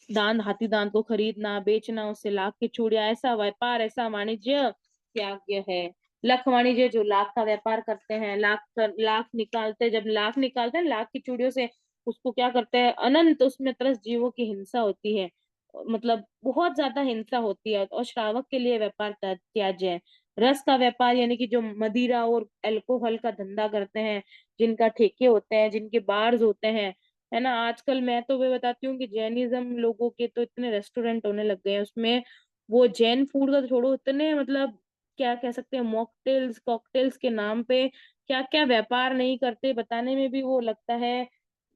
दांत, हाथी दांत को खरीदना बेचना, उससे लाख की चूड़ियां, ऐसा व्यापार, ऐसा वाणिज्य त्याग्य है। लख वाणिज्य जो लाख का व्यापार करते हैं, लाख निकालते, जब लाख निकालते हैं लाख की चूड़ियों से, उसको क्या करते हैं, अनंत उसमें त्रस्त जीवों की हिंसा होती है, मतलब बहुत ज्यादा हिंसा होती है, और श्रावक के लिए व्यापार त्याज्य है। रस का व्यापार यानी कि जो मदिरा और अल्कोहल का धंधा करते हैं, जिनका ठेके होते हैं, जिनके बार्स होते हैं, है ना। आजकल मैं तो वे बताती हूँ कि जैनिज्म लोगों के तो इतने रेस्टोरेंट होने लग गए हैं, उसमें वो जैन फूड का तो छोड़ो, इतने मतलब क्या कह सकते हैं, मॉकटेल्स कॉकटेल्स के नाम पे क्या क्या व्यापार नहीं करते, बताने में भी वो लगता है।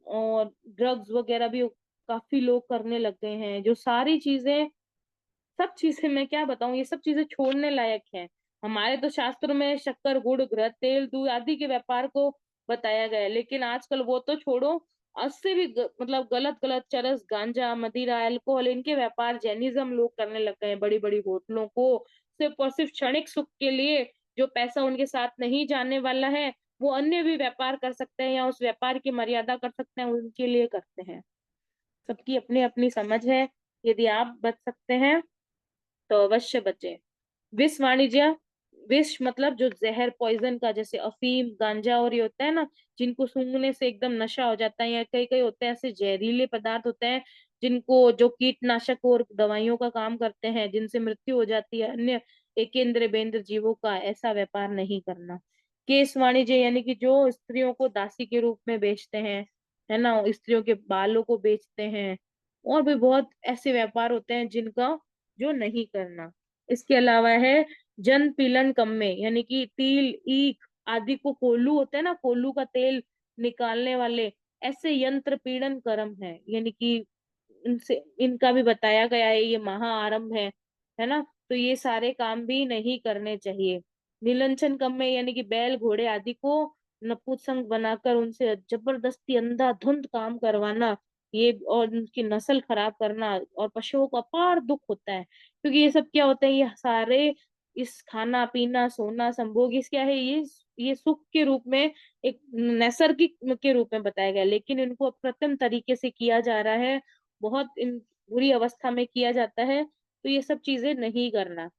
और ड्रग्स वगैरह भी काफी लोग करने लग गए हैं, जो सारी चीजें, सब चीजें मैं क्या बताऊं, ये सब चीजें छोड़ने लायक है। हमारे तो शास्त्रों में शक्कर गुड़ घृत तेल दूध आदि के व्यापार को बताया गया है, लेकिन आजकल वो तो छोड़ो, उससे भी मतलब गलत गलत चरस गांजा मदिरा अल्कोहल इनके व्यापार जैनिज्म लोग करने लग गए हैं, बड़ी बड़ी होटलों को सिर्फ और सिर्फ क्षणिक सुख के लिए। जो पैसा उनके साथ नहीं जाने वाला है, वो अन्य भी व्यापार कर सकते हैं या उस व्यापार की मर्यादा कर सकते हैं, उनके लिए करते हैं। सबकी अपनी अपनी समझ है। यदि आप बच सकते हैं तो अवश्य बचे। विष वाणिज्य, विष मतलब जो जहर पॉइजन का, जैसे अफीम गांजा और ये होता है ना, जिनको सूंघने से एकदम नशा हो जाता है, या कई कई होते हैं ऐसे जहरीले पदार्थ होते हैं जिनको, जो कीटनाशक और दवाइयों का काम करते हैं, जिनसे मृत्यु हो जाती है अन्य एकेंद्र बेंद्र जीवों का, ऐसा व्यापार नहीं करना। केस वाणिज्य यानी कि जो स्त्रियों को दासी के रूप में बेचते हैं, है ना, स्त्रियों के बालों को बेचते हैं, और भी बहुत ऐसे व्यापार होते हैं जिनका जो नहीं करना। इसके अलावा है जन पीलन कम्मे, यानी कि तिल ईख आदि को, कोल्लू होता है ना, कोल्लू का तेल निकालने वाले, ऐसे यंत्र पीड़न कर्म है, यानी कि इनसे इनका भी बताया गया है, ये महा आरंभ है ना। तो ये सारे काम भी नहीं करने चाहिए। नीलंचन कम्मे यानी कि बैल घोड़े आदि को नपुंसक बनाकर उनसे जबरदस्ती अंधाधुंध काम करवाना, ये और उनकी नस्ल खराब करना, और पशुओं को अपार दुख होता है, क्योंकि ये सब क्या होता है, ये सारे इस खाना पीना सोना संभोग, इस क्या है, ये सुख के रूप में, एक नैसर्गिक के रूप में बताया गया है, लेकिन इनको अप्रतिम तरीके से किया जा रहा है, बहुत इन बुरी अवस्था में किया जाता है। तो ये सब चीजें नहीं करना।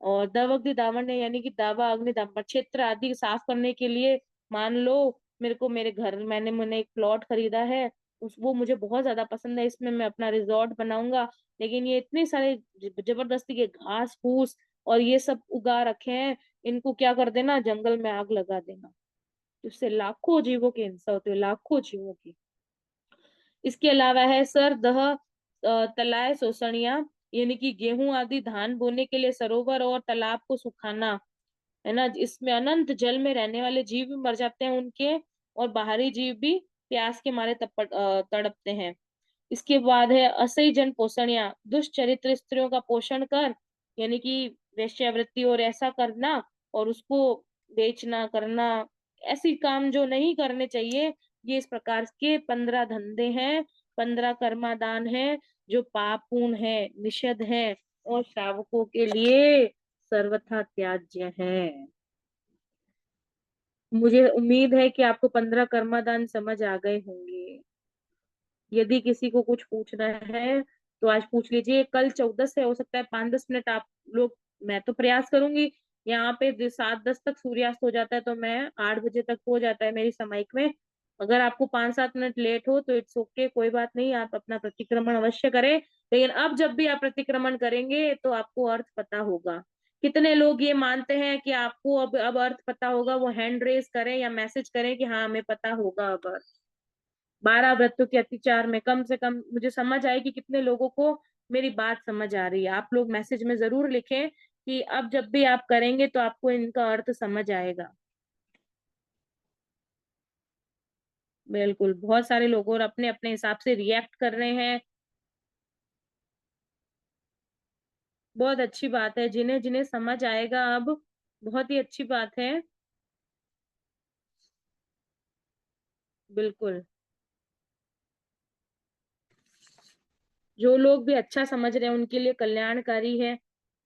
और दवग्धि दावण यानी कि दावा अग्नि दाम क्षेत्र आदि साफ करने के लिए, मान लो मेरे को, मेरे घर मैंने एक प्लॉट खरीदा है, उस वो मुझे बहुत ज्यादा पसंद है, इसमें मैं अपना रिजॉर्ट बनाऊंगा, लेकिन ये इतने सारे जबरदस्ती के घास फूस और ये सब उगा रखे हैं, इनको क्या कर देना, जंगल में आग लगा देना। इससे लाखों जीवों की हिंसा होती है, लाखों जीवों की। इसके अलावा है सर दह तलाय शोषणिया, यानी कि गेहूं आदि धान बोने के लिए सरोवर और तालाब को सुखाना, है ना, इसमें अनंत जल में रहने वाले जीव भी मर जाते हैं उनके, और बाहरी जीव भी प्यास के मारे तड़पते हैं। इसके बाद है असह्य जन पोषण, या दुष्चरित्र स्त्रियों का पोषण कर, यानी कि वेश्यावृत्ति और ऐसा करना, और उसको बेचना करना, ऐसी काम जो नहीं करने चाहिए। ये इस प्रकार के 15 धंधे हैं, 15 कर्मादान है, जो पापूर्ण है, निषिद्ध है, और श्रावकों के लिए सर्वथा त्याज्य है। मुझे उम्मीद है कि आपको 15 कर्मादान समझ आ गए होंगे। यदि किसी को कुछ पूछना है तो आज पूछ लीजिए। कल 14 से हो सकता है 5-10 मिनट आप लोग, मैं तो प्रयास करूंगी। यहाँ पे 7-10 तक सूर्यास्त हो जाता है, तो मैं 8 बजे तक हो जाता है मेरी समाइक में। अगर आपको 5-7 मिनट लेट हो तो इट्स ओके, कोई बात नहीं, आप अपना प्रतिक्रमण अवश्य करें। लेकिन अब जब भी आप प्रतिक्रमण करेंगे तो आपको अर्थ पता होगा। कितने लोग ये मानते हैं कि आपको अब अर्थ पता होगा, वो हैंड रेस करें या मैसेज करें कि हाँ हमें पता होगा अब अर्थ। 12 व्रतों के अतिचार में कम से कम मुझे समझ आए कि कितने लोगों को मेरी बात समझ आ रही है। आप लोग मैसेज में जरूर लिखें कि अब जब भी आप करेंगे तो आपको इनका अर्थ समझ आएगा। बिल्कुल, बहुत सारे लोग और अपने अपने हिसाब से रिएक्ट कर रहे हैं। बहुत अच्छी बात है, जिन्हें जिन्हें समझ आएगा अब, बहुत ही अच्छी बात है। बिल्कुल, जो लोग भी अच्छा समझ रहे हैं उनके लिए कल्याणकारी है,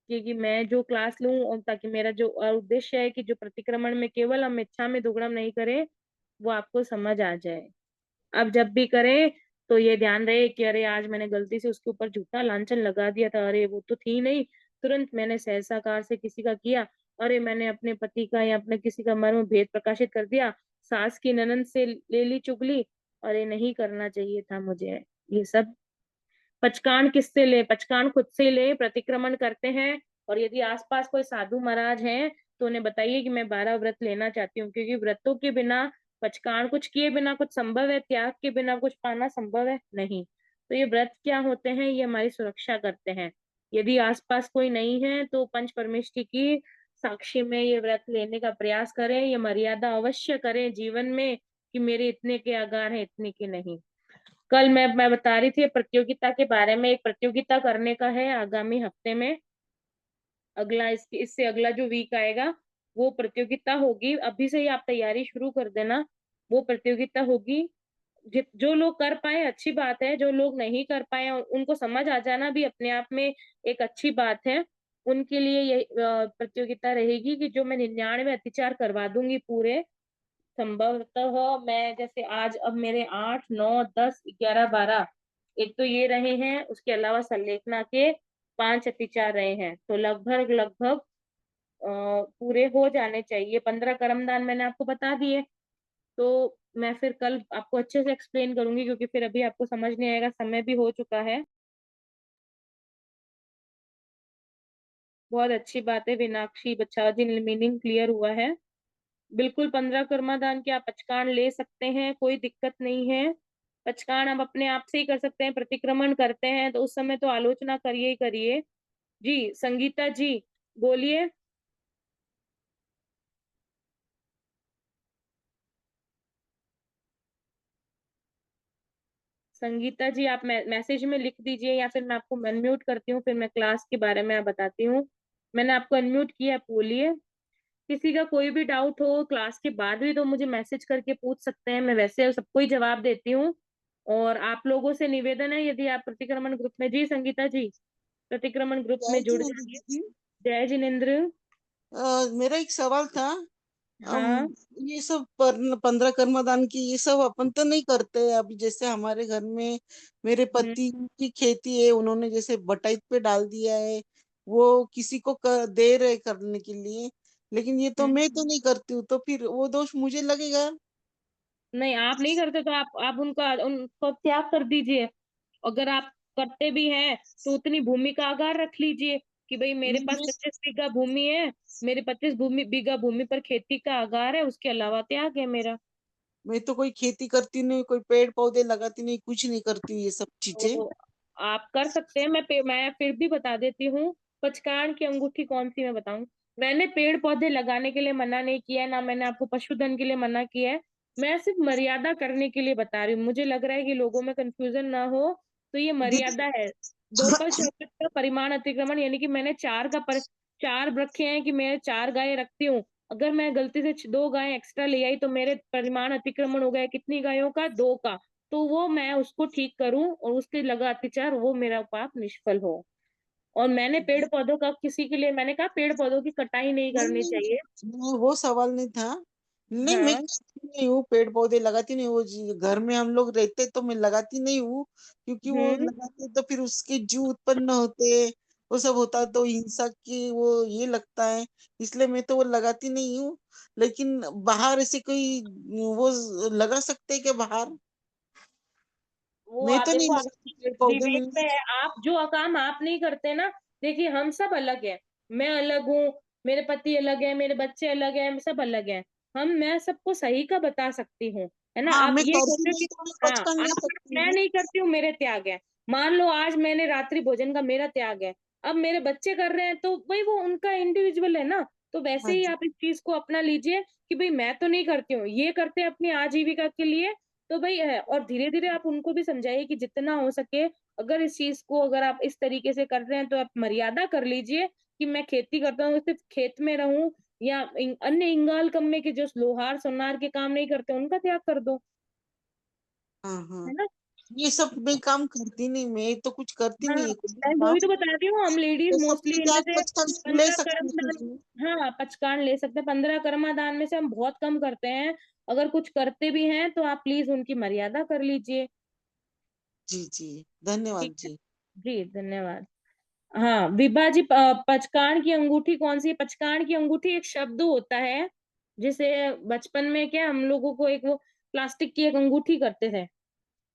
क्योंकि मैं जो क्लास लूं, और ताकि मेरा जो उद्देश्य है कि जो प्रतिक्रमण में केवल हम इच्छा में दुगड़म नहीं करें, वो आपको समझ आ जाए। अब जब भी करें तो ये ध्यान रहे कि अरे आज मैंने गलती से उसके ऊपर झूठा लांछन लगा दिया था, अरे वो तो थी नहीं, तुरंत मैंने सहसाकार से किसी का किया, अरे मैंने अपने पति का या अपने किसी का मर्म भेद प्रकाशित कर दिया, सास की ननद से ले ली चुगली, अरे नहीं करना चाहिए था मुझे ये सब। पचकान किससे ले, पचकान खुद से ले, प्रतिक्रमण करते हैं। और यदि आसपास कोई साधु महाराज हैं तो उन्हें बताइए कि मैं 12 व्रत लेना चाहती हूँ, क्योंकि व्रतों के बिना, पचकान कुछ किए बिना कुछ संभव है, त्याग के बिना कुछ पाना संभव है नहीं। तो ये व्रत क्या होते हैं, ये हमारी सुरक्षा करते हैं। यदि आसपास कोई नहीं है तो पंच परमेष्ठी की साक्षी में ये व्रत लेने का प्रयास करें, ये मर्यादा अवश्य करें जीवन में कि मेरे इतने के आगार हैं, इतने के नहीं। कल मैं बता रही थी प्रतियोगिता के बारे में, एक प्रतियोगिता करने का है आगामी हफ्ते में। अगला इससे अगला जो वीक आएगा वो प्रतियोगिता होगी। अभी से ही आप तैयारी शुरू कर देना। वो प्रतियोगिता होगी। जो लोग कर पाए अच्छी बात है, जो लोग नहीं कर पाए उनको समझ आ जाना भी अपने आप में एक अच्छी बात है। उनके लिए ये प्रतियोगिता रहेगी कि जो मैं 99 अतिचार करवा दूंगी पूरे। संभवतः मैं जैसे आज अब मेरे 8, 9, 10, 11, 12 एक तो ये रहे हैं, उसके अलावा संलेखना के 5 अतिचार रहे हैं, तो लगभग लगभग पूरे हो जाने चाहिए। 15 कर्मदान मैंने आपको बता दिए। तो मैं फिर कल आपको अच्छे से एक्सप्लेन करूंगी, क्योंकि फिर अभी आपको समझ नहीं आएगा, समय भी हो चुका है। बहुत अच्छी बात है मीनाक्षी बच्चा जी, मीनिंग क्लियर हुआ है। बिल्कुल 15 कर्मादान के आप पचकान ले सकते हैं, कोई दिक्कत नहीं है। पचकान आप अपने आप से ही कर सकते हैं। प्रतिक्रमण करते हैं तो उस समय तो आलोचना करिए ही करिए। जी संगीता जी बोलिए। संगीता जी आप मैसेज में लिख दीजिए, या फिर मैं आपको अनम्यूट करती हूँ, फिर मैं क्लास के बारे में बताती हूँ। मैंने आपको अनम्यूट किया, बोलिए। किसी का कोई भी डाउट हो क्लास के बाद भी तो मुझे मैसेज करके पूछ सकते हैं, मैं वैसे सबको ही जवाब देती हूँ। और आप लोगों से निवेदन है, यदि आप प्रतिक्रमण ग्रुप में, जी संगीता जी, प्रतिक्रमण ग्रुप जय में जुड़ जिनेंद्र जाइए। दीदी। जय जिनेन्द्र। मेरा एक सवाल था। हम हाँ। ये सब पर 15 कर्मदान की ये सब अपन तो नहीं करते। अभी जैसे हमारे घर में मेरे हम्म, पति की खेती है, उन्होंने जैसे बटाई पे डाल दिया है, वो किसी को दे रहे करने के लिए, लेकिन ये तो हम्म। मैं तो नहीं करती हूँ, तो फिर वो दोष मुझे लगेगा? नहीं आप नहीं करते तो आप उनको त्याग कर दीजिए। अगर आप करते भी हैं तो उतनी भूमि का आगार रख लीजिए कि भाई मेरे नहीं, पास 25 बीघा भूमि है, मेरे 25 बीघा भूमि पर खेती का आगार है, उसके अलावा त्याग है मेरा। मैं तो कोई खेती करती नहीं, कोई पेड़ पौधे लगाती नहीं, कुछ नहीं करती हूँ ये सब चीजें। तो आप कर सकते हैं। मैं फिर भी बता देती हूँ। पचकान की अंगूठी कौन सी मैं बताऊं। मैंने पेड़ पौधे लगाने के लिए मना नहीं किया है, ना मैंने आपको पशुधन के लिए मना किया है। मैं सिर्फ मर्यादा करने के लिए बता रही हूँ। मुझे लग रहा है कि लोगों में कंफ्यूजन ना हो, तो ये दीदी, मर्यादा है। दोपल शब्द का परिमाण अतिक्रमण, यानी कि मैंने चार रखे हैं कि मैं 4 गायें रखती हूँ। अगर मैं गलती से 2 गायें एक्स्ट्रा ले आई तो मेरे परिमाण अतिक्रमण हो गया। कितनी गायों का? 2 का। तो वो मैं उसको ठीक करूं और उसके लगा अत्याचार वो मेरा पाप निष्फल हो। और मैंने पेड़ पौधों का किसी के लिए, मैंने कहा पेड़ पौधों की कटाई नहीं नहीं करनी नहीं चाहिए। नहीं, वो सवाल नहीं था। नहीं, मैं हाँ। करती नहीं हूँ, पेड़ पौधे लगाती नहीं हूँ। घर में हम लोग रहते तो मैं लगाती नहीं हूँ, क्योंकि वो हम्म। लगाते तो फिर उसके जीव उत्पन्न होते, वो सब होता तो हिंसा की वो ये लगता है, इसलिए मैं तो वो लगाती नहीं हूँ। लेकिन बाहर ऐसे कोई वो लगा सकते हैं क्या बाहर? वो मैं आप तो नहीं देखो, लगाती पेड़ आपकी पौधे विवेक में। पे है। आप जो काम आप नहीं करते ना, देखिए हम सब अलग हैं। मैं अलग हूँ, मेरे पति अलग है, मेरे बच्चे अलग हैं, सब अलग हैं। मैं सबको सही का बता सकती हूँ, है ना। हाँ, आप मैं ये करती सोचो नहीं कि तो मैं हाँ पचका ले आप, सकती मैं हूँ। नहीं करती हूँ मेरे त्याग है। मान लो आज मैंने रात्रि भोजन का, मेरा त्याग है। अब मेरे बच्चे कर रहे हैं तो भाई वो उनका इंडिविजुअल है ना। तो वैसे हाँ ही जी। आप इस चीज को अपना लीजिए कि भाई मैं तो नहीं करती हूँ, ये करते हैं अपनी आजीविका के लिए। तो भाई है, और धीरे धीरे आप उनको भी समझाइए कि जितना हो सके, अगर इस चीज को अगर आप इस तरीके से कर रहे हैं तो आप मर्यादा कर लीजिए कि मैं खेती करता हूँ सिर्फ खेत में रहूं, या अन्य इंगाल कम्मे के जो लोहार सोनार के काम नहीं करते उनका त्याग कर दो, हाँ हाँ, है ना। ये सब मैं काम करती नहीं, मैं तो कुछ करती हाँ नहीं है कोई भी मैं काम। वही तो बता रही हूँ, हम लेडीज तो सबके मोस्टली इनमें त्याग से पचका ले 15 सकती कर्मदान, हूँ। हाँ पचकान ले सकते हैं। 15 कर्मादान में से हम बहुत कम करते हैं। अगर कुछ करते भी हैं तो आप प्लीज उनकी मर्यादा कर लीजिए। जी जी, ठीक धन्यवाद है। जी। जी धन्यवाद। हाँ विभाजी पचकाण की अंगूठी कौन सी है? पचकाण की अंगूठी एक शब्द होता है, जिसे बचपन में क्या हम लोगों को एक वो प्लास्टिक की एक अंगूठी करते थे।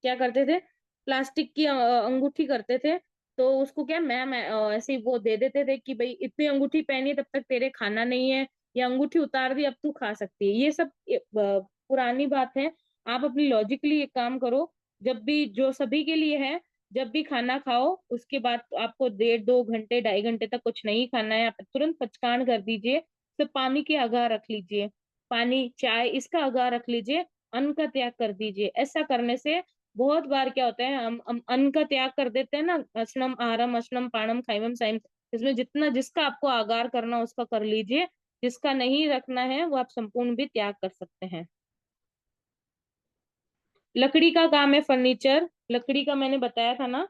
क्या करते थे? प्लास्टिक की अंगूठी करते थे। तो उसको क्या मैं ऐसे ही वो दे देते थे कि भाई इतनी अंगूठी पहनी है तब तक तेरे खाना नहीं है, या अंगूठी उतार दी अब तू खा सकती है। ये सब पुरानी बात है। आप अपनी लॉजिकली एक काम करो, जब भी जो सभी के लिए है, जब भी खाना खाओ उसके बाद आपको 1.5 2 घंटे 2.5 घंटे तक कुछ नहीं खाना है, आप तुरंत पचकान कर दीजिए। सिर्फ पानी की आगाह रख लीजिए, पानी चाय इसका आगाह रख लीजिए, अन्न का त्याग कर दीजिए। ऐसा करने से बहुत बार क्या होता है, हम अन्न का त्याग कर देते हैं ना, असनम आहारम असनम पाणम खाइवम साइम, इसमें जितना जिसका आपको आगार करना उसका कर लीजिए, जिसका नहीं रखना है वो आप संपूर्ण भी त्याग कर सकते हैं। लकड़ी का काम है फर्नीचर, लकड़ी का मैंने बताया था ना,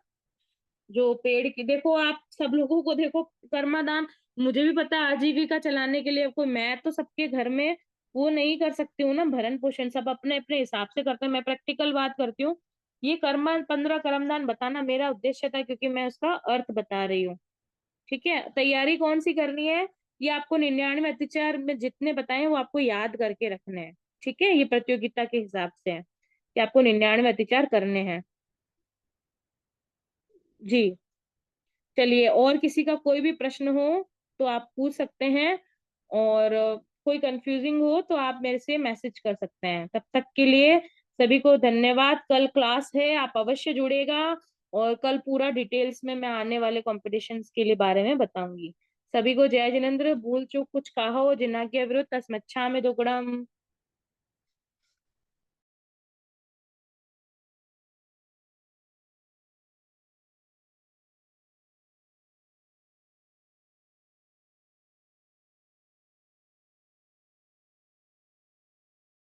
जो पेड़ की, देखो आप सब लोगों को देखो कर्मादान, मुझे भी पता है आजीविका चलाने के लिए कोई, मैं तो सबके घर में वो नहीं कर सकती हूँ ना, भरण पोषण सब अपने अपने हिसाब से करते हैं, मैं प्रैक्टिकल बात करती हूँ। ये कर्मा 15 कर्मदान बताना मेरा उद्देश्य था, क्योंकि मैं उसका अर्थ बता रही हूँ। ठीक है, तैयारी कौन सी करनी है, ये आपको 99 अत्याचार में जितने बताए वो आपको याद करके रखने हैं। ठीक है, ये प्रतियोगिता के हिसाब से है कि आपको 99 अत्याचार करने हैं। जी, चलिए, और किसी का कोई भी प्रश्न हो तो आप पूछ सकते हैं, और कोई कंफ्यूजिंग हो तो आप मेरे से मैसेज कर सकते हैं। तब तक के लिए सभी को धन्यवाद। कल क्लास है, आप अवश्य जुड़ेगा, और कल पूरा डिटेल्स में मैं आने वाले कॉम्पिटिशन्स के लिए बारे में बताऊंगी। सभी को जय जिनेंद्र। भूल चूक कुछ कहा हो जिन्ना के विरुद्ध तस्मच्छामि दुक्कडम।